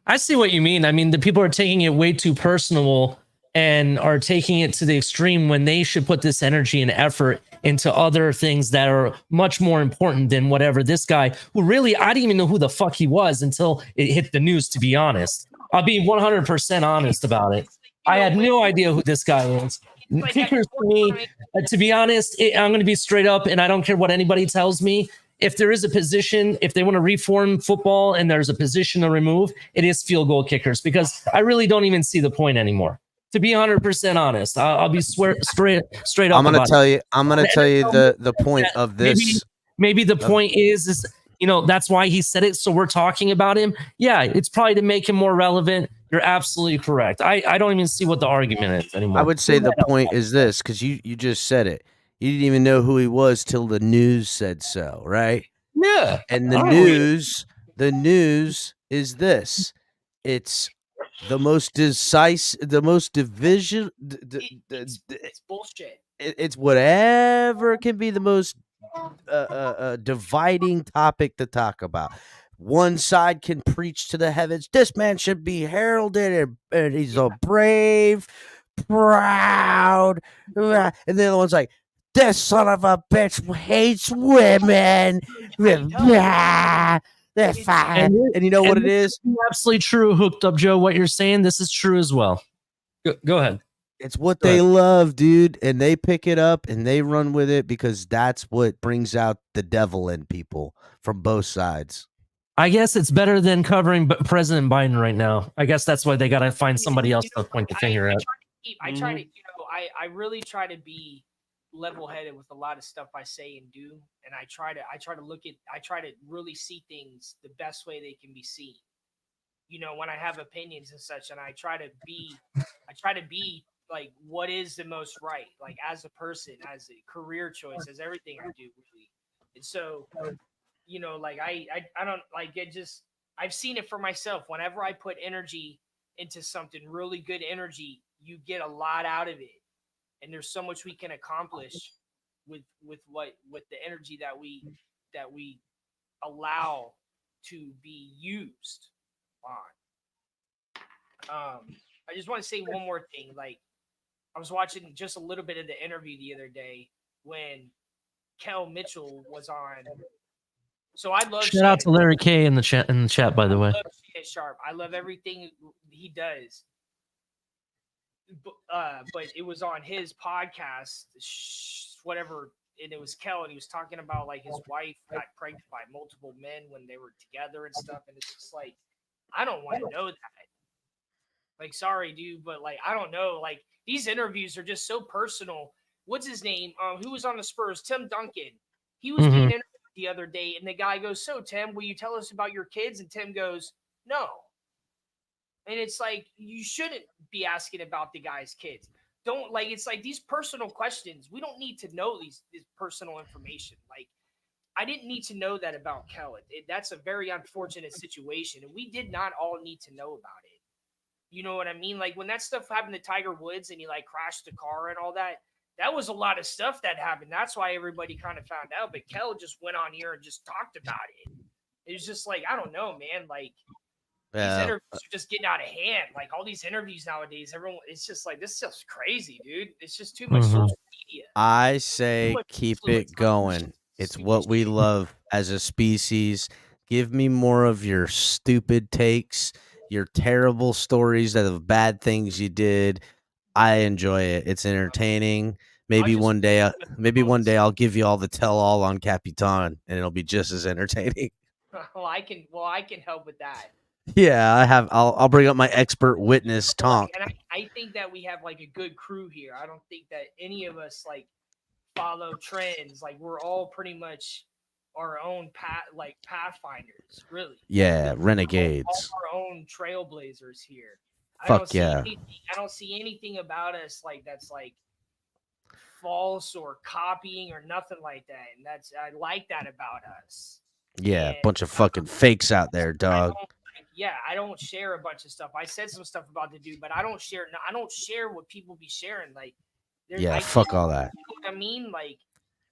I see what you mean. I mean, the people are taking it way too personal and are taking it to the extreme when they should put this energy and effort into other things that are much more important than whatever this guy, who really, I didn't even know who the fuck he was until it hit the news, to be honest. I'll be 100% honest about it. I had no idea who this guy is. Kickers for me, to be honest, I'm going to be straight up, and I don't care what anybody tells me. If there is a position, if they want to reform football and there's a position to remove, it is field goal kickers, because I really don't even see the point anymore. To be 100% honest, I'll be straight up. I'm gonna tell you the point of this. Maybe the point is that's why he said it. So we're talking about him. Yeah, it's probably to make him more relevant. You're absolutely correct. I don't even see what the argument is anymore. I would say the point is this, because you just said it. You didn't even know who he was till the news said so, right? Yeah. And the news is this. It's the most decisive, the most division. It's bullshit. It's whatever can be the most dividing topic to talk about. One side can preach to the heavens, this man should be heralded, and he's so brave, proud, and the other one's like, this son of a bitch hates women. They're fine. And you know what it is? Absolutely true, Hooked Up Joe. What you're saying, this is true as well. Go ahead. It's what they love, dude, and they pick it up and they run with it because that's what brings out the devil in people from both sides. I guess it's better than covering President Biden right now. I guess that's why they got to find somebody else to point the finger at. I try to, I really try to be level-headed with a lot of stuff I say and do, and I try to really see things the best way they can be seen. When I have opinions and such, and I try to be like, what is the most right, like as a person, as a career choice, as everything I do, really. And so, like I don't like it. Just I've seen it for myself. Whenever I put energy into something, really good energy, you get a lot out of it. And there's so much we can accomplish with the energy that we allow to be used on. I just want to say one more thing. Like, I was watching just a little bit of the interview the other day when Kel Mitchell was on. So I love shout out to Larry K in the chat, by the way. I love Shannon Sharp. I love everything he does. But it was on his podcast, whatever, and it was Kel, and he was talking about like his wife got pregnant by multiple men when they were together and stuff, and it's just like, I don't want to know that. Like, sorry, dude, but like, I don't know. Like, these interviews are just so personal. What's his name? Who was on the Spurs? Tim Duncan. He was being interviewed the other day, and the guy goes, "So, Tim, will you tell us about your kids?" And Tim goes, "No." And it's like, you shouldn't be asking about the guy's kids. Don't, like, it's like these personal questions. We don't need to know this personal information. Like, I didn't need to know that about Kel. That's a very unfortunate situation, and we did not all need to know about it. You know what I mean? Like, when that stuff happened to Tiger Woods and he like crashed the car and all that, that was a lot of stuff that happened. That's why everybody kind of found out. But Kel just went on here and just talked about it. It was just like, I don't know, man. Like, these interviews are just getting out of hand. Like, all these interviews nowadays, everyone, it's just like, this stuff's crazy, dude. It's just too much social media. I say keep it going. It's what we love as a species. Give me more of your stupid takes, your terrible stories of bad things you did. I enjoy it. It's entertaining. Maybe one day I'll give you all the tell-all on Capitan, and it'll be just as entertaining. Well, I can help with that. Yeah, I have. I'll bring up my expert witness Tonk. And I think that we have like a good crew here. I don't think that any of us like follow trends. Like, we're all pretty much our own pathfinders, really. Yeah, renegades. All our own trailblazers here. Fuck yeah. I don't see anything about us like that's like false or copying or nothing like that. And I like that about us. Yeah, a bunch of fucking fakes out there, dog. I don't share a bunch of stuff. I said some stuff about the dude, but I don't share what people be sharing. Like, fuck all that. You know what I mean? Like,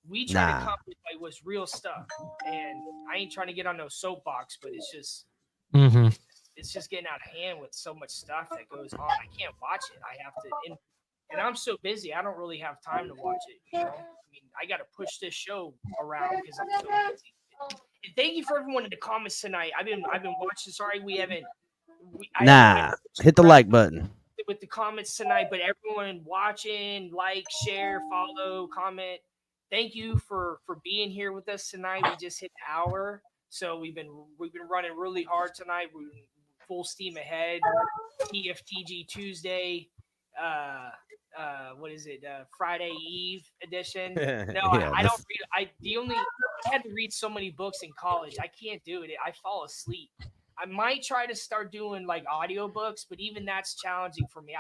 We try to Nah. come with like what's real stuff, and I ain't trying to get on no soapbox, but it's just Mhm. it's just getting out of hand with so much stuff that goes on. I can't watch it. I have to, and I'm so busy. I don't really have time to watch it. You know, I mean, I got to push this show around because I'm so busy. And thank you for everyone in the comments tonight. I've been watching. Sorry, we haven't. I haven't Nah. Hit the like button. with the comments tonight, but everyone watching, like, share, follow, comment. Thank you for being here with us tonight. We just hit the hour, so we've been running really hard tonight. We're full steam ahead. T.F.T.G Tuesday. What is it? Friday Eve edition. No, Yeah, I don't read. I had to read so many books in college. I can't do it. I fall asleep. I might try to start doing like audiobooks, but even that's challenging for me.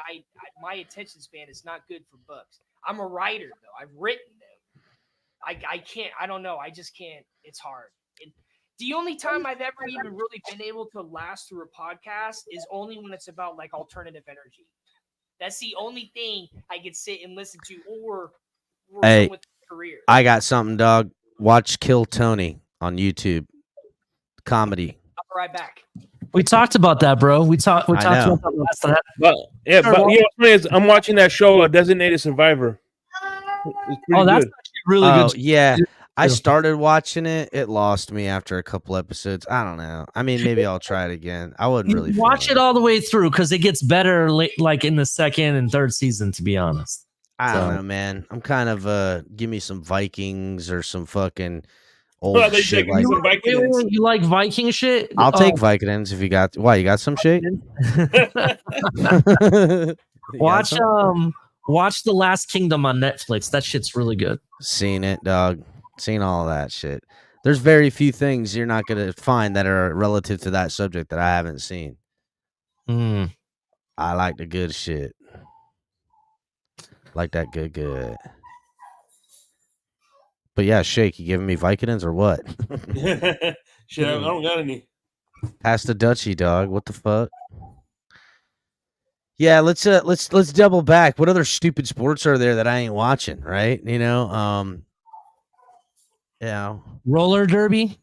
My attention span is not good for books. I'm a writer though. I've written them. I can't. I don't know. I just can't. It's hard. The only time I've ever even really been able to last through a podcast is only when it's about like alternative energy. That's the only thing I can sit and listen to, or Hey, someone with a career. I got something, dog. Watch Kill Tony on YouTube. Comedy. I'll be right back. We talked about that, bro. We talked I about know. that last time. But yeah, Sure, but well- you know, what's funny is I'm watching that show, Designated Survivor. It's pretty Oh, that's good. actually really Oh, good. yeah. I too. started watching it. It lost me after a couple episodes. I don't know. I mean, maybe I'll try it again. I wasn't really Watch feeling it all the way through because it gets better like in the second and third season, to be honest. I don't So- know, man. I'm kind of give me some Vikings or some fucking Well, old they shit take like. some Wait, Vikings. you like Viking shit? I'll take Vikings if you got. Why you got some shit? You got watch some? watch The Last Kingdom on Netflix. That shit's really good. Seen it, dog. Seen all that shit. There's very few things you're not gonna find that are relative to that subject that I haven't seen. Mm. I like the good shit. Like that good. But yeah, Shake, you giving me Vicodins or what? Shit, I don't got any. Pass the Dutchie, dog. What the fuck? Yeah, let's double back. What other stupid sports are there that I ain't watching, right? Roller derby.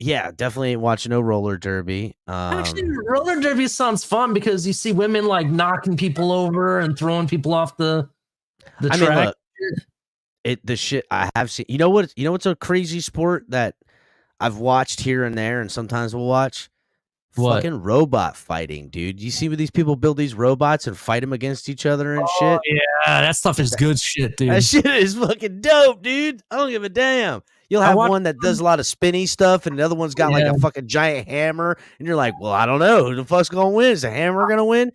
Yeah, definitely ain't watching no roller derby. Actually, roller derby sounds fun because you see women like knocking people over and throwing people off the I track. mean, look, the shit I have seen. You know what's a crazy sport that I've watched here and there, and sometimes we'll watch. What? Fucking robot fighting, dude. You see what these people build these robots and fight them against each other and shit? Yeah, that stuff is good shit, dude. That shit is fucking dope, dude. I don't give a damn. You'll have one that does a lot of spinny stuff, and the other one's got like a fucking giant hammer, and you're like, well, I don't know. Who the fuck's gonna win? Is the hammer gonna win?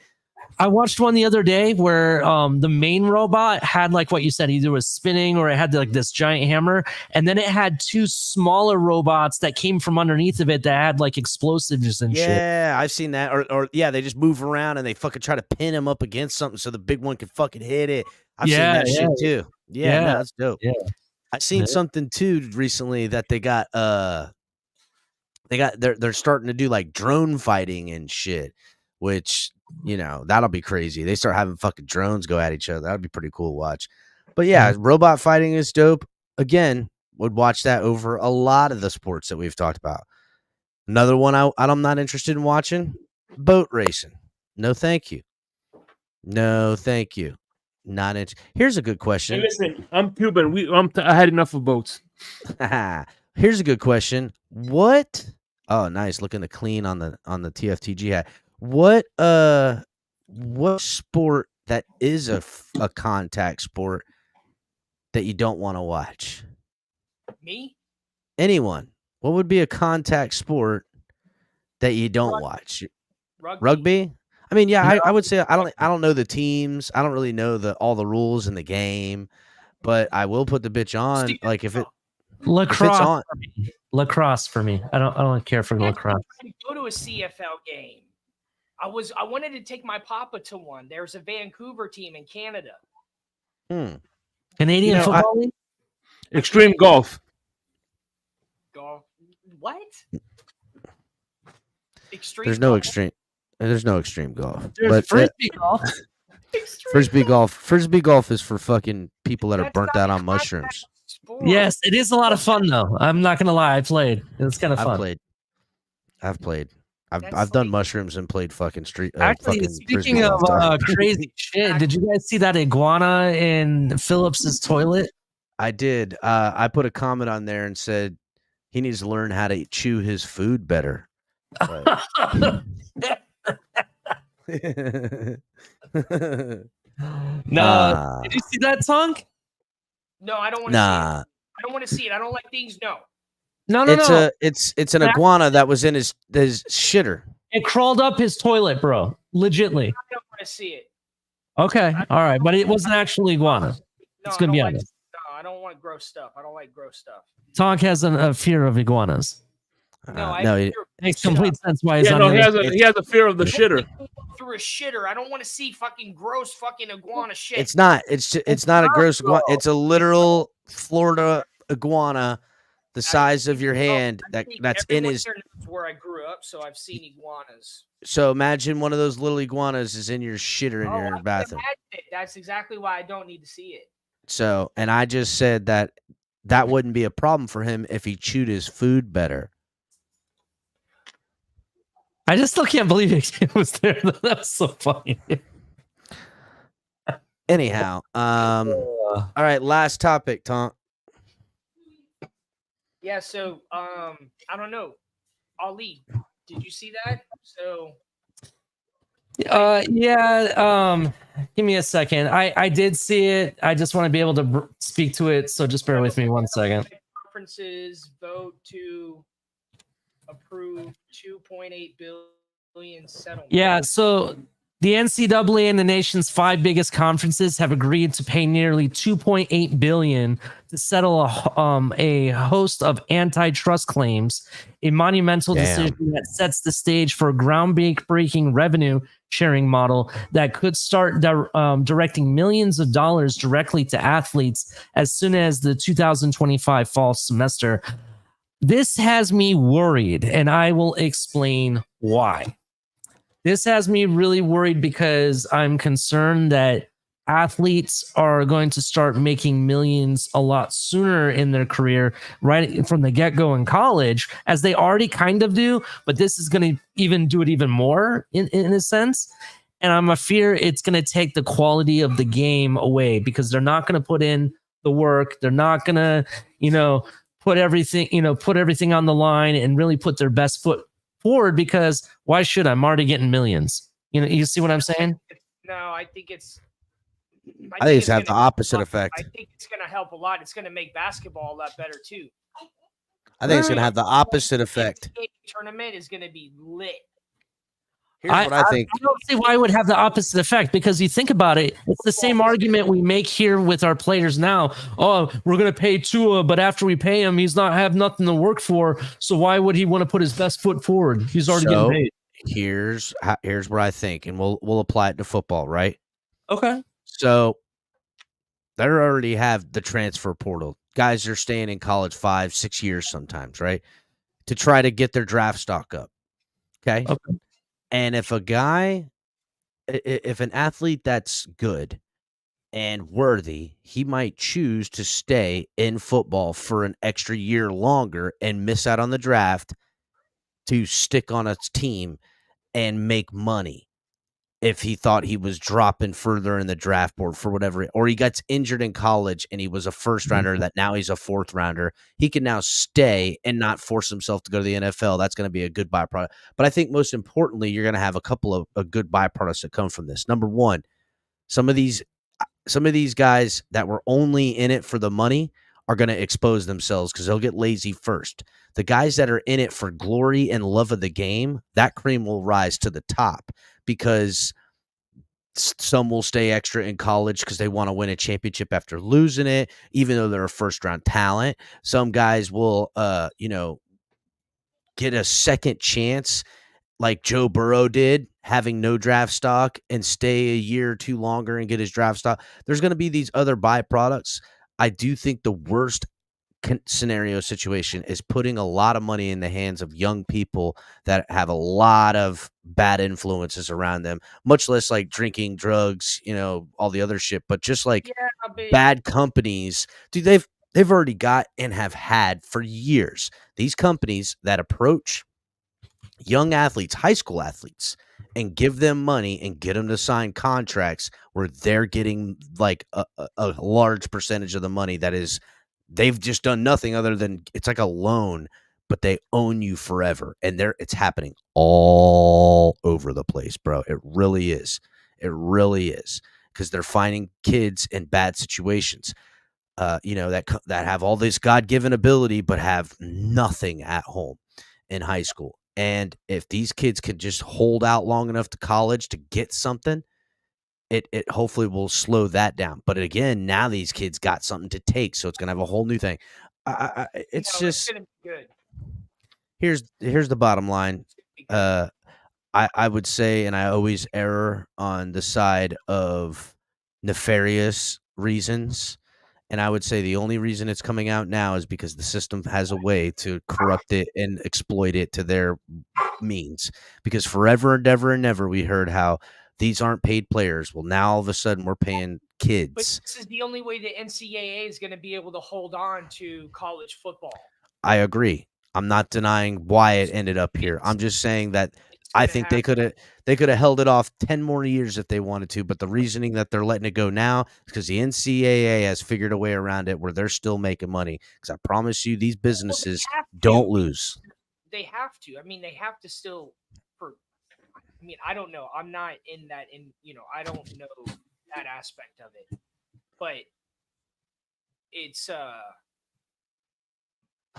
I watched one the other day where the main robot had like what you said, either was spinning or it had like this giant hammer, and then it had two smaller robots that came from underneath of it that had like explosives and shit. Yeah, I've seen that. Or yeah, they just move around and they fucking try to pin him up against something so the big one can fucking hit it. I've seen that shit too. Yeah, no, that's dope. Yeah. I've seen something too recently that they got they're starting to do like drone fighting and shit, which that'll be crazy. They start having fucking drones go at each other. That'd be pretty cool to watch. But yeah, robot fighting is dope. Again, would watch that over a lot of the sports that we've talked about. Another one I'm not interested in watching, boat racing. No, thank you. No, thank you. Not interested. Here's a good question. Hey, listen, I'm Cuban. I had enough of boats. Here's a good question. What? Oh, nice. Looking to clean on the TFTG hat. What sport that is a contact sport that you don't want to watch? Me? Anyone? What would be a contact sport that you don't watch? Rugby? I mean, yeah, I would say I don't know the teams. I don't really know all the rules in the game, but I will put the bitch on. Like if lacrosse, if it's on. Lacrosse for me. I don't care for lacrosse. I go to a CFL game. I wanted to take my papa to one. There's a Vancouver team in Canada. Canadian football league? Extreme golf. Golf. What? Extreme. There's no extreme. There's no extreme golf. There's frisbee golf. Frisbee golf is for fucking people that are burnt out on mushrooms. bored. Yes, it is a lot of fun though. I'm not gonna lie, I played. It's kind of I've fun. played. I've That's done like- mushrooms and played fucking Actually, fucking speaking frisbee all of the time. crazy shit, did you guys see that iguana in Phillips's toilet? I did. I put a comment on there and said he needs to learn how to chew his food better. But- No, did you see that, Tonk? No, I don't want to see it. nah, I don't want to see it. I don't like things. No. No, no, it's no. it's an iguana that was in his shitter. It crawled up his toilet, bro. Legitly. I don't want to see it. Okay, all right, but it wasn't actually iguana. No, It's I gonna don't be like, honest. no, I don't want gross stuff. I don't like gross stuff. Tonk has a fear of iguanas. No, I No, have it- fear of Makes stuff. complete sense why he's Yeah, on no, the other- he has a fear of the shitter. Through a shitter. I don't want to see fucking gross fucking iguana shit. it's not. It's not a gross iguana. It's a literal Florida iguana, the size of your hand. That's in Everyone his. here knows where I grew up, so I've seen iguanas. So imagine one of those little iguanas is in your shitter in I your can bathroom. imagine it. That's exactly why I don't need to see it. So, and I just said that wouldn't be a problem for him if he chewed his food better. I just still can't believe it was there. That was so funny. Anyhow, all right, last topic, Tom. Yeah, so I don't know. Ali, did you see that? So Yeah. Give me a second. I did see it. I just want to be able to speak to it. So just bear with me 1 second. conferences vote to approve 2.8 billion settlement. Yeah. So the NCAA and the nation's 5 biggest conferences have agreed to pay nearly $2.8 billion to settle a host of antitrust claims, a monumental decision that sets the stage for a groundbreaking revenue sharing model that could start directing millions of dollars directly to athletes as soon as the 2025 fall semester. This has me worried, and I will explain why. This has me really worried because I'm concerned that athletes are going to start making millions a lot sooner in their career, right from the get-go in college, as they already kind of do, but this is going to even do it even more in a sense. And I'm afraid it's going to take the quality of the game away because they're not going to put in the work. They're not going to, put everything on the line and really put their best foot forward, because why should I'm already getting millions? You see what I'm saying? No, I think it's. I think it's have gonna the opposite help- effect. I think it's going to help a lot. It's going to make basketball a lot better too. I think it's going to have the opposite effect. The tournament is going to be lit. Here's what I think. I don't see why it would have the opposite effect, because you think about it, it's the same argument we make here with our players now. Oh, we're going to pay Tua, but after we pay him, he's not have nothing to work for. So why would he want to put his best foot forward? He's already getting paid. Here's what I think, and we'll apply it to football, right? Okay. So they already have the transfer portal. Guys are staying in college 5-6 years sometimes, right? To try to get their draft stock up. Okay. And if an athlete that's good and worthy, he might choose to stay in football for an extra year longer and miss out on the draft to stick on a team and make money. If he thought he was dropping further in the draft board for whatever, or he gets injured in college and he was a first rounder that now he's a fourth rounder, he can now stay and not force himself to go to the NFL. That's going to be a good byproduct. But I think most importantly, you're going to have a couple of good byproducts that come from this. Number one, some of these guys that were only in it for the money are going to expose themselves because they'll get lazy first. The guys that are in it for glory and love of the game, that cream will rise to the top, because some will stay extra in college because they want to win a championship after losing it, even though they're a first-round talent. Some guys will, get a second chance like Joe Burrow did, having no draft stock, and stay a year or two longer and get his draft stock. There's going to be these other byproducts. I do think the worst scenario situation is putting a lot of money in the hands of young people that have a lot of bad influences around them, much less like drinking, drugs, all the other shit, but just like bad companies. Dude, They've already got and have had for years. These companies that approach young athletes, high school athletes, and give them money and get them to sign contracts where they're getting like a large percentage of the money that is, they've just done nothing other than it's like a loan, but they own you forever. And it's happening all over the place, bro. It really is. It really is. Because they're finding kids in bad situations. That have all this God-given ability, but have nothing at home in high school. And if these kids could just hold out long enough to college to get something, it hopefully will slow that down. But again, now these kids got something to take, so it's gonna have a whole new thing. It's It's just gonna be good. here's the bottom line. It's gonna be good. I would say, and I always err on the side of nefarious reasons. And I would say the only reason it's coming out now is because the system has a way to corrupt it and exploit it to their means. Because forever and ever and ever, we heard how these aren't paid players. Well, now all of a sudden we're paying But kids. this is the only way the NCAA is going to be able to hold on to college football. I agree. I'm not denying why it ended up here. I'm just saying that It's I gonna think happen. they could have held it off 10 more years if they wanted to, but the reasoning that they're letting it go now is because the NCAA has figured a way around it where they're still making money. Because I promise you, these Well, they businesses have don't to. lose. They have to. I mean, they have to still. I mean, I don't know. I'm not in that. I don't know that aspect of it. But it's.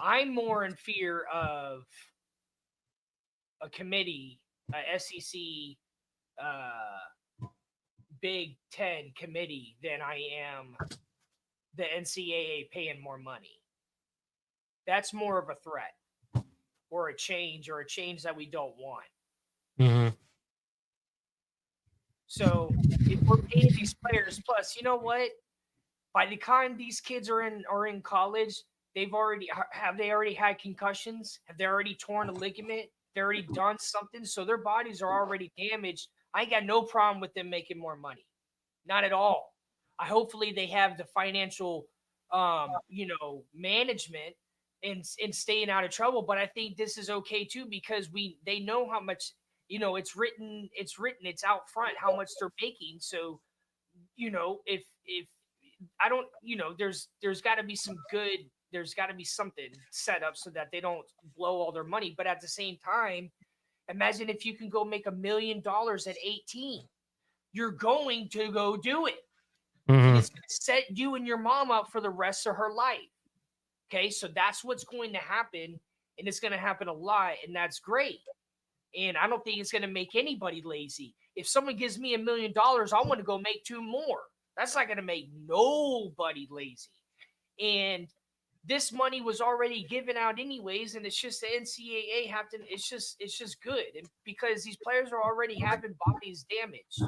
I'm more in fear of a committee, a SEC, Big Ten committee than I am the NCAA paying more money. That's more of a threat or a change that we don't want. Mhm. So if we're paying these players, plus, you know what? By the time these kids are in college, have they already had concussions? Have they already torn a ligament? They already done something, so their bodies are already damaged. I got no problem with them making more money, not at all. Hopefully they have the financial, management and staying out of trouble. But I think this is okay too because they know how much it's out front how much they're making. So if I don't, there's got to be there's got to be something set up so that they don't blow all their money. But at the same time, imagine if you can go make $1 million at 18, you're going to go do it. And Mhm. it's going to set you and your mom up for the rest of her life. Okay. So that's what's going to happen. And it's going to happen a lot. And that's great. And I don't think it's going to make anybody lazy. If someone gives me $1 million, I want to go make 2 more. That's not going to make nobody lazy. And this money was already given out anyways, and it's just the NCAA have to. It's just good, and because these players are already having bodies damaged.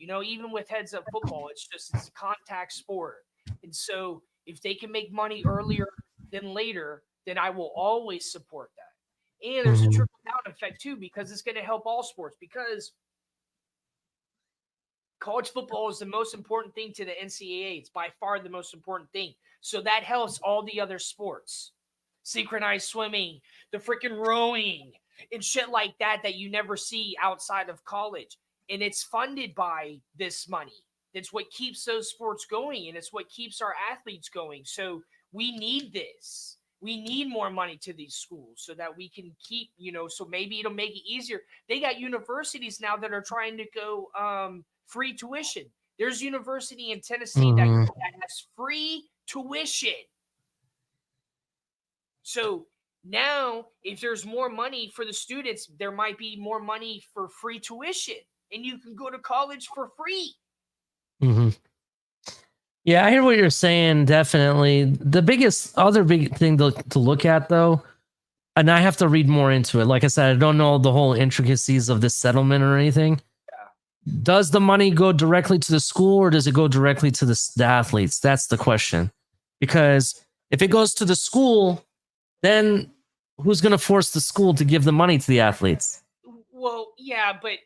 Even with heads up football, it's a contact sport, and so if they can make money earlier than later, then I will always support that. And there's a Mhm. trickle down effect too, because it's going to help all sports. Because college football is the most important thing to the NCAA. It's by far the most important thing. So that helps all the other sports. Synchronized swimming, the freaking rowing, and shit like that you never see outside of college. And it's funded by this money. It's what keeps those sports going, and it's what keeps our athletes going. So we need this. We need more money to these schools so that we can keep, so maybe it'll make it easier. They got universities now that are trying to go free tuition. There's university in Tennessee that Mhm. has free tuition. So now, if there's more money for the students, there might be more money for free tuition, and you can go to college for free. Mhm. Yeah, I hear what you're saying. Definitely, the other big thing to look at though, and I have to read more into it. Like I said, I don't know the whole intricacies of this settlement or anything. Does the money go directly to the school or does it go directly to the athletes? That's the question. Because if it goes to the school, then who's going to force the school to give the money to the athletes? Well, yeah, but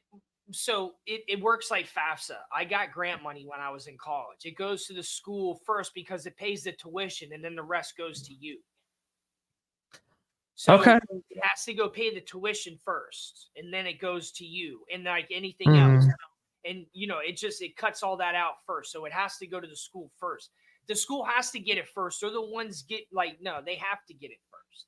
so it works like FAFSA. I got grant money when I was in college. It goes to the school first because it pays the tuition, and then the rest goes to you. So Okay. it has to go pay the tuition first, and then it goes to you, and like anything else. And it cuts all that out first. So it has to go to the school first. The school has to get it first. They're the ones they have to get it first.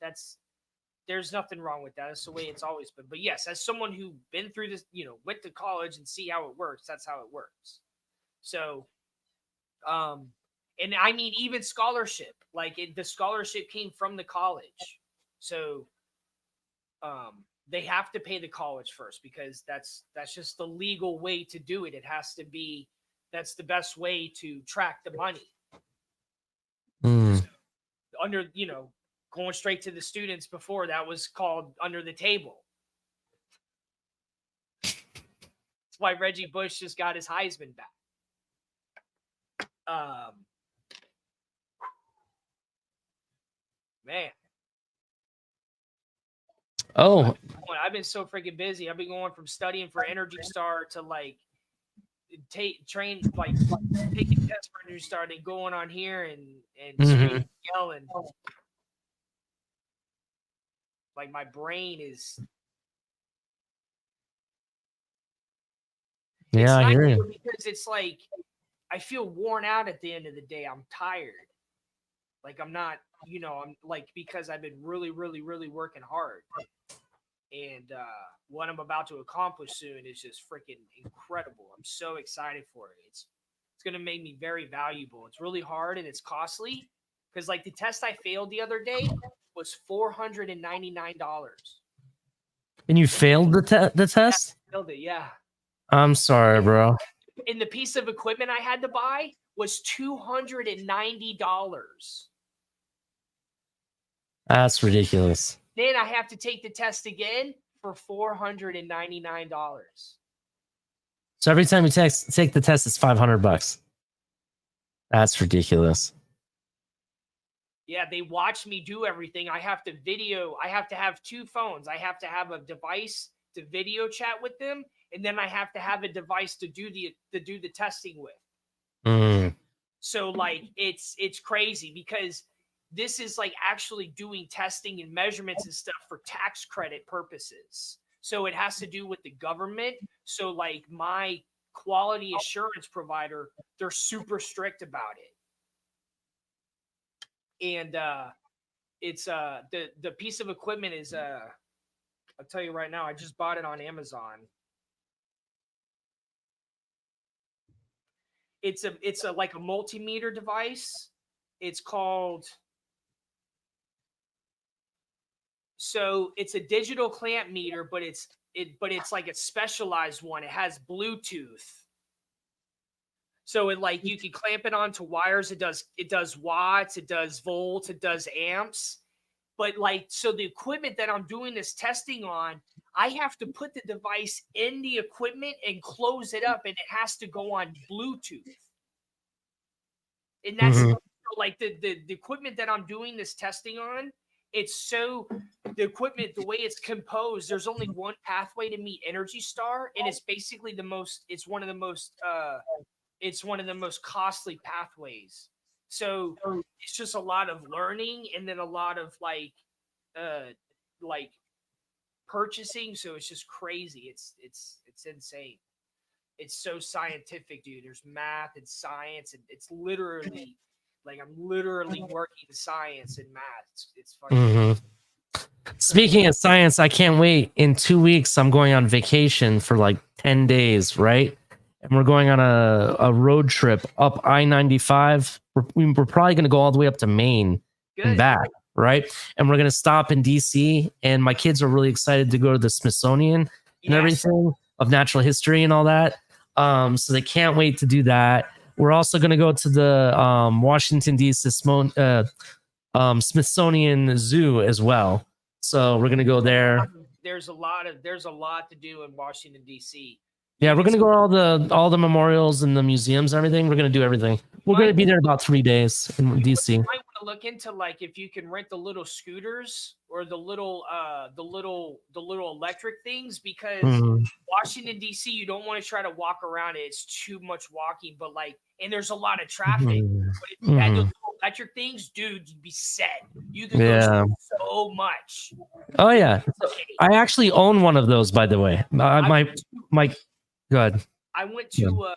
There's nothing wrong with that. That's the way it's always been. But yes, as someone who been through this, went to college and see how it works, that's how it works. So, and I mean, even scholarship, the scholarship came from the college. So, they have to pay the college first because that's just the legal way to do it. It has to be, that's the best way to track the money. So under, going straight to the students before, that was called under the table. That's why Reggie Bush just got his Heisman back. Man. Oh, I've been so freaking busy. I've been going from studying for Energy Star to taking tests for Energy Star, and going on here and straight yelling. Like my brain is. Yeah, I hear you. Because it's like I feel worn out at the end of the day. I'm tired. Like I'm not, I'm like, because I've been really, really, really working hard. And what I'm about to accomplish soon is just freaking incredible. I'm so excited for it. It's going to make me very valuable. It's really hard and it's costly because the test I failed the other day was $499. And you failed the test? I failed it, yeah. I'm sorry, bro. And the piece of equipment I had to buy was $290. That's ridiculous. Then I have to take the test again for $499. So every time you take the test, it's $500. That's ridiculous. Yeah, they watch me do everything. I have to video. I have to have two phones. I have to have a device to video chat with them, and then I have to have a device to do the testing with. So it's crazy because this is actually doing testing and measurements and stuff for tax credit purposes. So it has to do with the government. So my quality assurance provider, they're super strict about it. And it's the piece of equipment is I'll tell you right now, I just bought it on Amazon. It's a like a multimeter device. It's called. So it's a digital clamp meter, but it's like a specialized one. It has Bluetooth. So you can clamp it onto wires. It does watts, it does volts, it does amps. But so the equipment that I'm doing this testing on, I have to put the device in the equipment and close it up, and it has to go on Bluetooth. And that's the equipment that I'm doing this testing on. The equipment, the way it's composed, there's only one pathway to meet Energy Star, and it's basically it's one of the most costly pathways. So it's just a lot of learning and then a lot of purchasing. So it's just crazy. It's insane. It's so scientific, dude. There's math and science, and it's literally I'm literally working science and math. It's fucking. Speaking of science, I can't wait. In 2 weeks, I'm going on vacation for 10 days, right? And we're going on a road trip up I-95. We're probably going to go all the way up to Maine and back, right? And we're going to stop in DC. And my kids are really excited to go to the Smithsonian and everything of natural history and all that. So they can't wait to do that. We're also going to go to the Washington D.C. Smithsonian Zoo as well. So we're going to go there. There's a lot to do in Washington D.C. Yeah, we're going to go to all the memorials and the museums and everything. We're going to do everything. We're going to be there about 3 days in DC. You might want to look into if you can rent the little scooters or the little electric things, because Washington D.C., you don't want to try to walk around it. It's too much walking, but like, and there's a lot of traffic. But if you had those little electric things, dude, you'd be set. You could go so much. Oh yeah, I actually own one of those, by the way. My good. I went to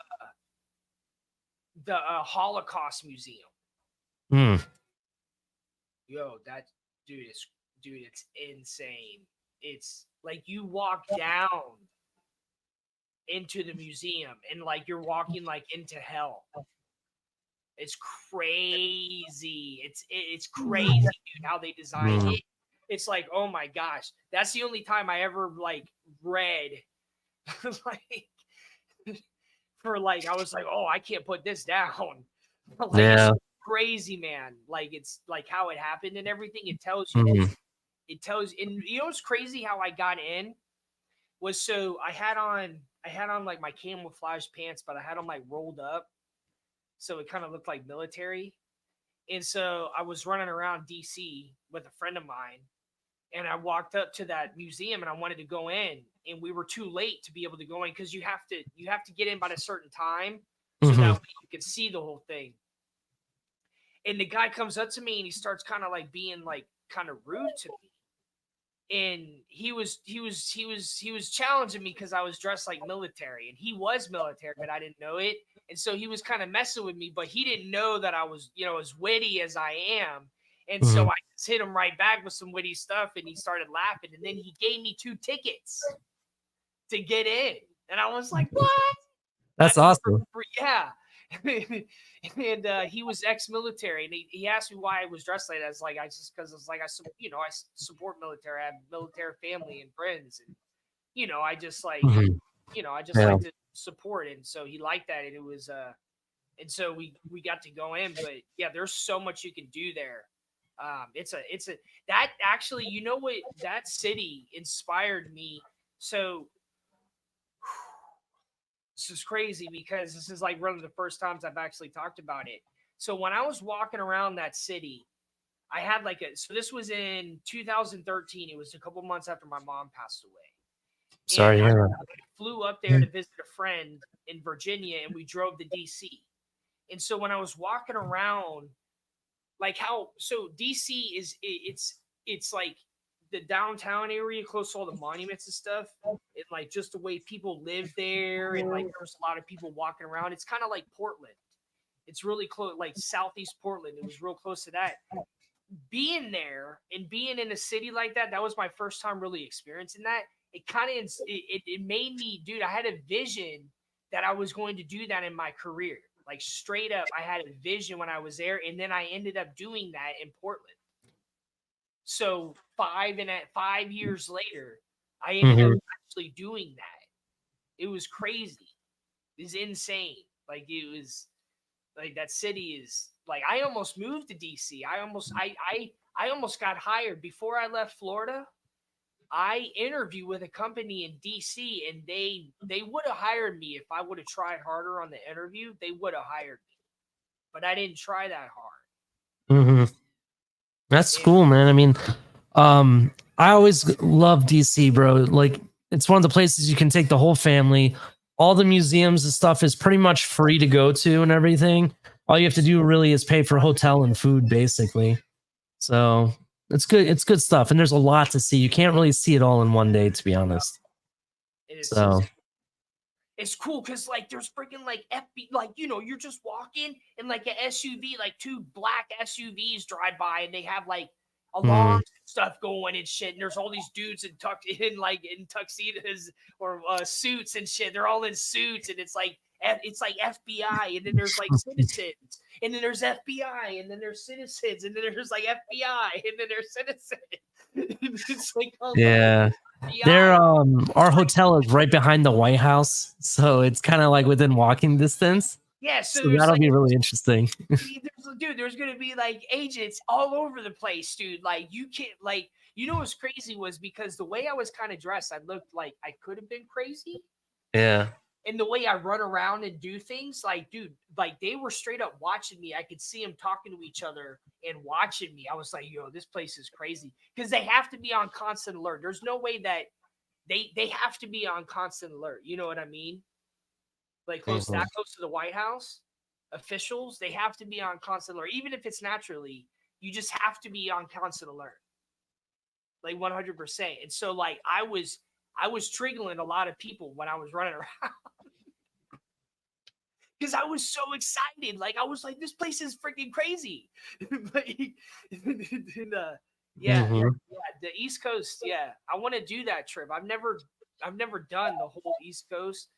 the Holocaust Museum. Yo, that it's insane. It's like you walk down into the museum and like you're walking like into hell. It's crazy. It's crazy, dude, how they designed it. It's like, oh my gosh, that's the only time I ever like read like for like I was like, oh, I can't put this down. Like, it's crazy, man. Like it's like how it happened and everything. It tells you. It tells, and you know what's crazy? How I got in was so I had on like my camouflage pants, but I had them like rolled up, so it kind of looked like military. And so I was running around DC with a friend of mine, and I walked up to that museum, and I wanted to go in, and we were too late to be able to go in because you have to get in by a certain time so that way you can see the whole thing. And the guy comes up to me, and he starts kind of like being like kind of rude to me. And he was challenging me because I was dressed like military, and he was military, but I didn't know it. And so he was kind of messing with me, but he didn't know that I was, as witty as I am. And so I just hit him right back with some witty stuff, and he started laughing. And then he gave me 2 tickets to get in, and I was like, "What? That's awesome!" Yeah. And he was ex-military, and he asked me why I was dressed like that. It's like I support military. I have military family and friends, and I just like like to support. And so he liked that, and it was and so we got to go in. But yeah, there's so much you can do there. It's a that actually, you know what, that city inspired me. So this is crazy because this is like one of the first times I've actually talked about it. So when I was walking around that city, I had so this was in 2013. It was a couple months after my mom passed away. Sorry, I flew up there to visit a friend in Virginia, and we drove to DC. And so when I was walking around, like DC is it's like the downtown area close to all the monuments and stuff, and like just the way people live there, and like there's a lot of people walking around. It's kind of like Portland. It's really close, like Southeast Portland. It was real close to that. Being there and being in a city like that, that was my first time really experiencing that. It kind of it made me, dude, I had a vision that I was going to do that in my career. Like straight up, I had a vision when I was there, and then I ended up doing that in Portland. So 5 years later, I ended up actually doing that. It was crazy. It was insane. Like it was like that city is like I almost moved to DC. I almost got hired before I left Florida. I interviewed with a company in DC, and they would have hired me if I would have tried harder on the interview. They would have hired me, but I didn't try that hard. That's cool, man. I mean, I always love DC, bro. Like, it's one of the places you can take the whole family. All the museums and stuff is pretty much free to go to and everything. All you have to do really is pay for hotel and food, basically. So it's good. It's good stuff. And there's a lot to see. You can't really see it all in one day, to be honest. It's cool because like there's freaking like like you're just walking and like an SUV, like 2 black SUVs drive by, and they have like alarms and stuff going and shit. And there's all these dudes in tuxedos or suits and shit. They're all in suits, and it's like FBI, and then there's like citizens, and then there's FBI, and then there's citizens, and then there's like FBI, and then there's citizens. It's like, yeah. There, our hotel is right behind the White House, so it's kind of like within walking distance. Yeah, so that'll be really interesting. There's gonna be like agents all over the place, dude. Like you can't, like, what's crazy was because the way I was kind of dressed, I looked like I could have been crazy. Yeah. And the way I run around and do things, like, dude, like they were straight up watching me. I could see them talking to each other and watching me. I was like, yo, this place is crazy, because they have to be on constant alert. There's no way that they have to be on constant alert. You know what I mean? Like close that close to the White House, officials, they have to be on constant alert. Even if it's naturally, you just have to be on constant alert. Like 100%. And so like I was triggering a lot of people when I was running around. Because I was so excited. Like I was like, this place is freaking crazy. Yeah, the East Coast. Yeah, I want to do that trip. I've never done the whole East Coast.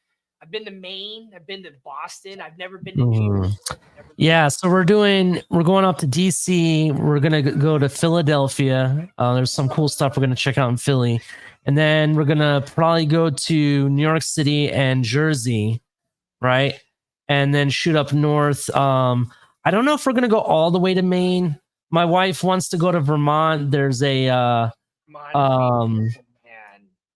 I've been to Maine. I've been to Boston. I've never been to New York. Yeah, so we're going up to DC. We're gonna go to Philadelphia. There's some cool stuff we're gonna check out in Philly, and then we're gonna probably go to New York City and Jersey, right? And then shoot up north. I don't know if we're gonna go all the way to Maine. My wife wants to go to Vermont. There's a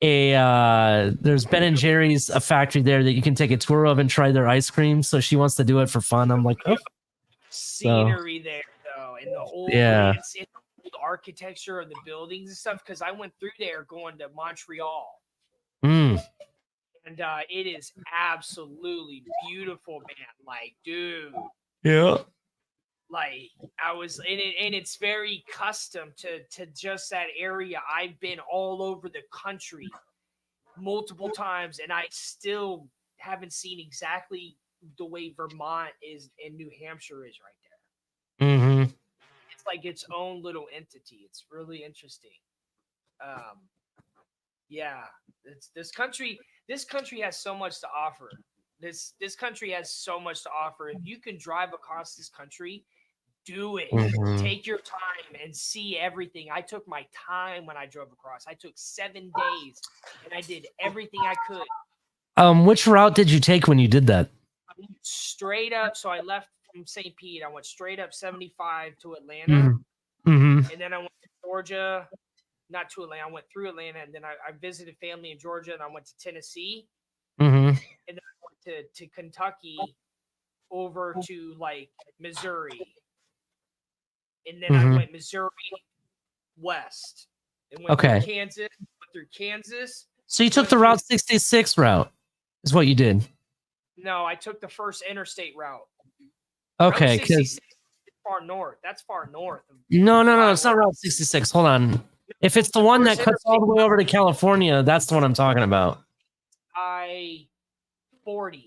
there's Ben and Jerry's, a factory there that you can take a tour of and try their ice cream. So she wants to do it for fun. I'm like, oh. Scenery there though, and the old it's the old architecture of the buildings and stuff. Because I went through there going to Montreal. And it is absolutely beautiful, man. Like, dude. Yeah. Like I was in it, and it's very custom to just that area. I've been all over the country multiple times, and I still haven't seen exactly the way Vermont is and New Hampshire is right there. It's like its own little entity. It's really interesting. Yeah, it's this country has so much to offer. This country has so much to offer. If you can drive across this country, do it. Take your time and see everything. I took my time when I drove across. I took 7 days and I did everything I could. Which route did you take when you did that? I went straight up. So I left from St. Pete. I went straight up 75 to Atlanta. And then I went to Georgia. Not to Atlanta. I went through Atlanta, and then I visited family in Georgia, and I went to Tennessee, and then I went to Kentucky, over to like Missouri, and then I went Missouri west, and went through Kansas. So you took the Route 66 route, is what you did? No, I took the first interstate route. Okay, because far north. That's far north. No, it's not Route 66. Hold on. If it's the one that cuts all the way over to California, that's the one I'm talking about. I-40.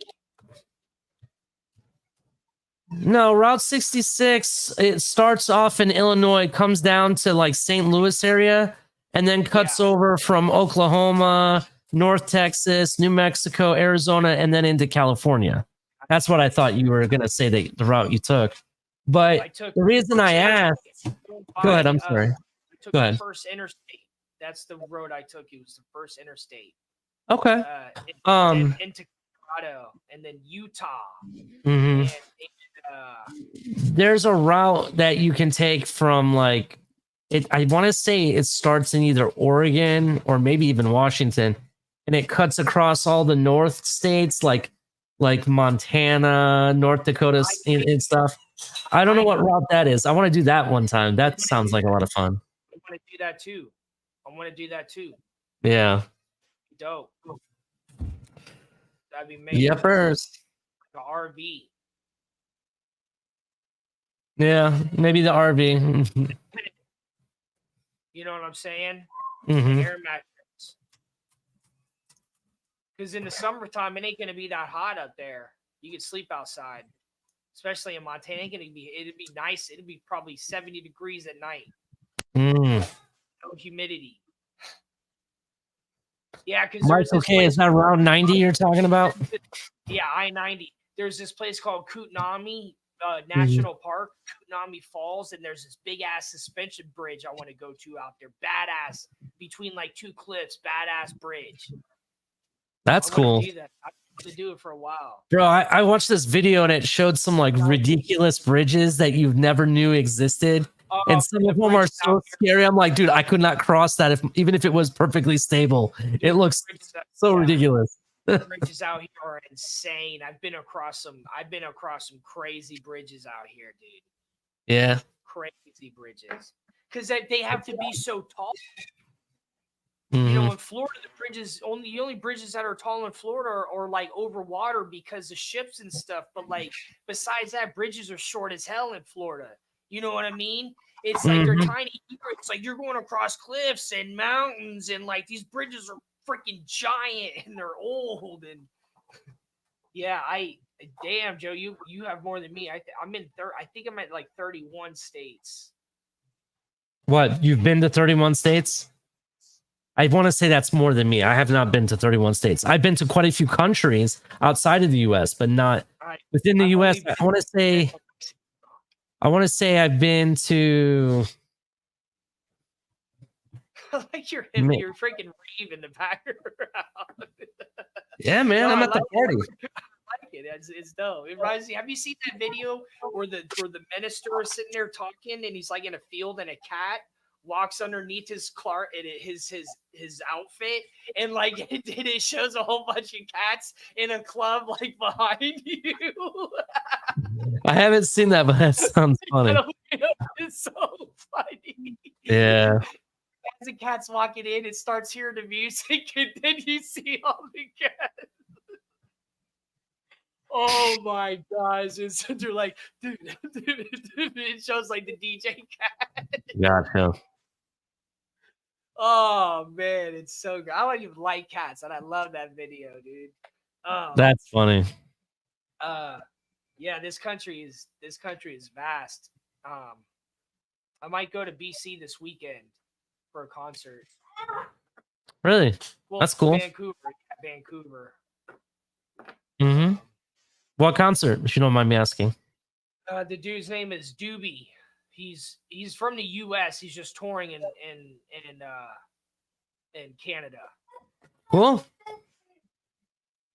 No, Route 66, it starts off in Illinois, comes down to like St. Louis area, and then cuts over from Oklahoma, North Texas, New Mexico, Arizona, and then into California. That's what I thought you were going to say, that the route you took. But the reason I asked... Go ahead, I'm sorry. Go ahead. The first interstate. That's the road I took. It was the first interstate. Okay. Into Colorado, and then Utah. There's a route that you can take from like it. I want to say it starts in either Oregon or maybe even Washington, and it cuts across all the North states, like Montana, North Dakota, and stuff. I don't know what route that is. I want to do that one time. That sounds like a lot of fun. I want to do that too. Yeah. Dope. That'd be amazing. Yepers. The RV. Yeah, maybe the RV. You know what I'm saying? Mm-hmm. Air mattress. Because in the summertime, it ain't gonna be that hot up there. You can sleep outside, especially in Montana. It'd be nice. It'd be probably 70 degrees at night. No humidity. Yeah, because okay, is that around 90 you're talking about? Yeah, I-90. There's this place called Kootenai National Park, Kootenai Falls, and there's this big ass suspension bridge I want to go to out there. Badass, between like two cliffs, badass bridge. That's cool. Do that. I want to do it for a while. Bro, I watched this video and it showed some like ridiculous bridges that you never knew existed. And some of them are so scary. I'm like, dude, I could not cross that even if it was perfectly stable. It looks so ridiculous. Bridges out here are insane. I've been across some crazy bridges out here, dude. Yeah. Crazy bridges. Because they have to be so tall. You know what in Florida, the only bridges that are tall in Florida are like over water because of ships and stuff. But like besides that, bridges are short as hell in Florida. You know what I mean? It's like they're tiny. It's like you're going across cliffs and mountains, and like these bridges are freaking giant and they're old. And yeah, damn, Joe, you have more than me. I think I'm at like 31 states. What? You've been to 31 states? I want to say that's more than me. I have not been to 31 states. I've been to quite a few countries outside of the U.S., but not within the U.S. I want to say I've been to. Like you're freaking rave in the background. Yeah, man, I'm at the party. I like it. It's dope. It reminds me. Have you seen that video where the minister is sitting there talking and he's like in a field and a cat walks underneath his outfit and like it shows a whole bunch of cats in a club like behind you. I haven't seen that, but that sounds funny. It's so funny. Yeah. As the cat's walking in, it starts hearing the music, and then you see all the cats. Oh my gosh! They're like, dude, it shows like the DJ cat. Gotcha. Oh man, it's so good. I don't even like cats, and I love that video, dude. That's funny. Yeah, this country is vast. I might go to BC this weekend for a concert. Really? Well, that's cool. Vancouver. Mm-hmm. What concert, if you don't mind me asking? The dude's name is Doobie. He's from the U.S. He's just touring in Canada. Cool.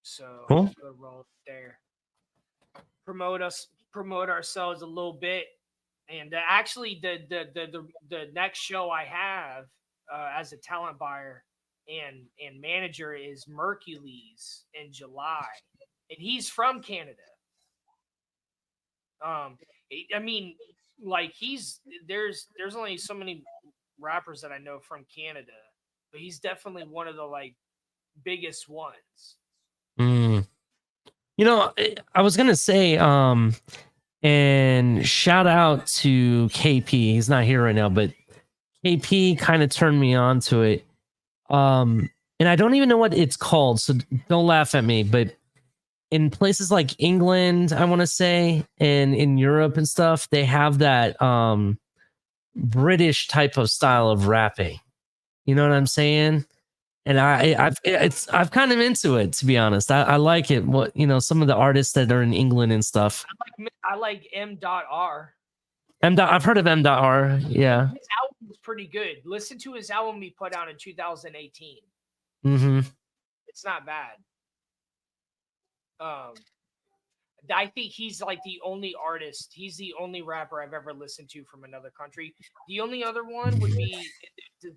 So cool. We'll roll there. Promote ourselves a little bit, and actually the next show I have as a talent buyer and manager is Mercules in July, and he's from Canada. I mean, like there's only so many rappers that I know from Canada, but he's definitely one of the like biggest ones. You know, I was gonna say, and shout out to KP. He's not here right now, but KP kind of turned me on to it. And I don't even know what it's called, so don't laugh at me. But in places like England, I want to say, and in Europe and stuff, they have that British type of style of rapping. You know what I'm saying? And I've kind of into it, to be honest. I like it. What, you know, some of the artists that are in England and stuff. I like M.R. I've heard of M.R. Yeah, his album is pretty good. Listen to his album he put out in 2018. Mm-hmm. It's not bad. I think he's like the only artist. He's the only rapper I've ever listened to from another country. The only other one would be,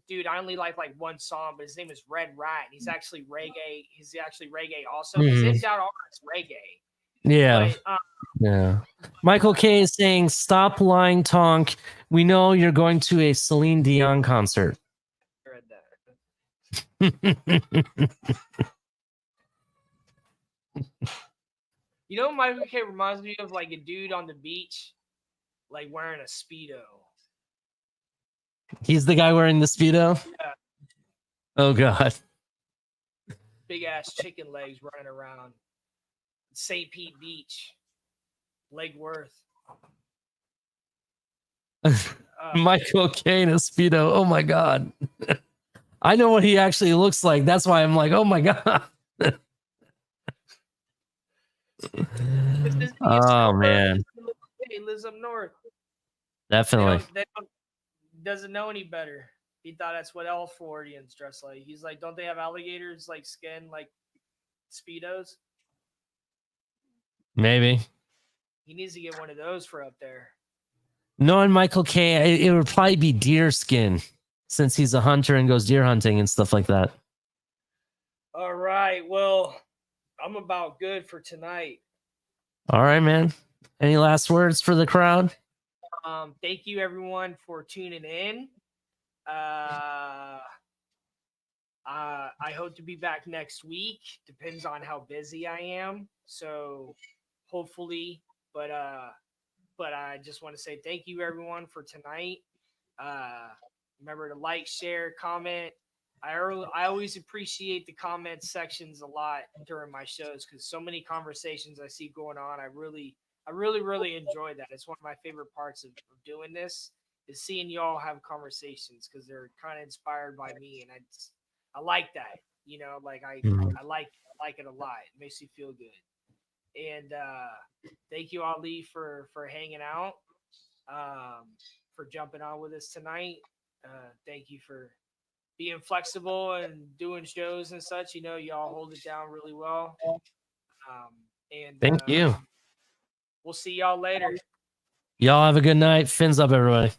dude, I only like one song, but his name is Red Rat. He's actually reggae. He's actually reggae also. His M.R. is reggae. Yeah. But, yeah. Michael K is saying, stop lying, Tonk. We know you're going to a Celine Dion concert. I read that. You know, Michael K reminds me of like a dude on the beach, like wearing a Speedo. He's the guy wearing the Speedo? Yeah. Oh, God. Big ass chicken legs running around. St. Pete Beach. Lake Worth. Michael K in a Speedo. Oh, my God. I know what he actually looks like. That's why I'm like, oh, my God. Oh man, he lives up north. Definitely. Doesn't know any better. He thought that's what all Floridians dress like. He's like, don't they have alligators like skin like Speedos? Maybe he needs to get one of those for up there. Knowing Michael K, it would probably be deer skin, since he's a hunter and goes deer hunting and stuff like that. All right, well, I'm about good for tonight. All right, man. Any last words for the crowd? Thank you everyone for tuning in. I hope to be back next week. Depends on how busy I am. So hopefully, but I just want to say thank you everyone for tonight. Remember to like, share, comment. I always appreciate the comment sections a lot during my shows because so many conversations I see going on. I really enjoy that. It's one of my favorite parts of doing this is seeing y'all have conversations because they're kind of inspired by me, and I like that. You know, like I like it a lot. It makes me feel good. And thank you, Ali, for hanging out, for jumping on with us tonight. Thank you for being flexible and doing shows and such. You know, y'all hold it down really well. And Thank you. we'll see y'all later. Y'all have a good night. Fins up, everybody.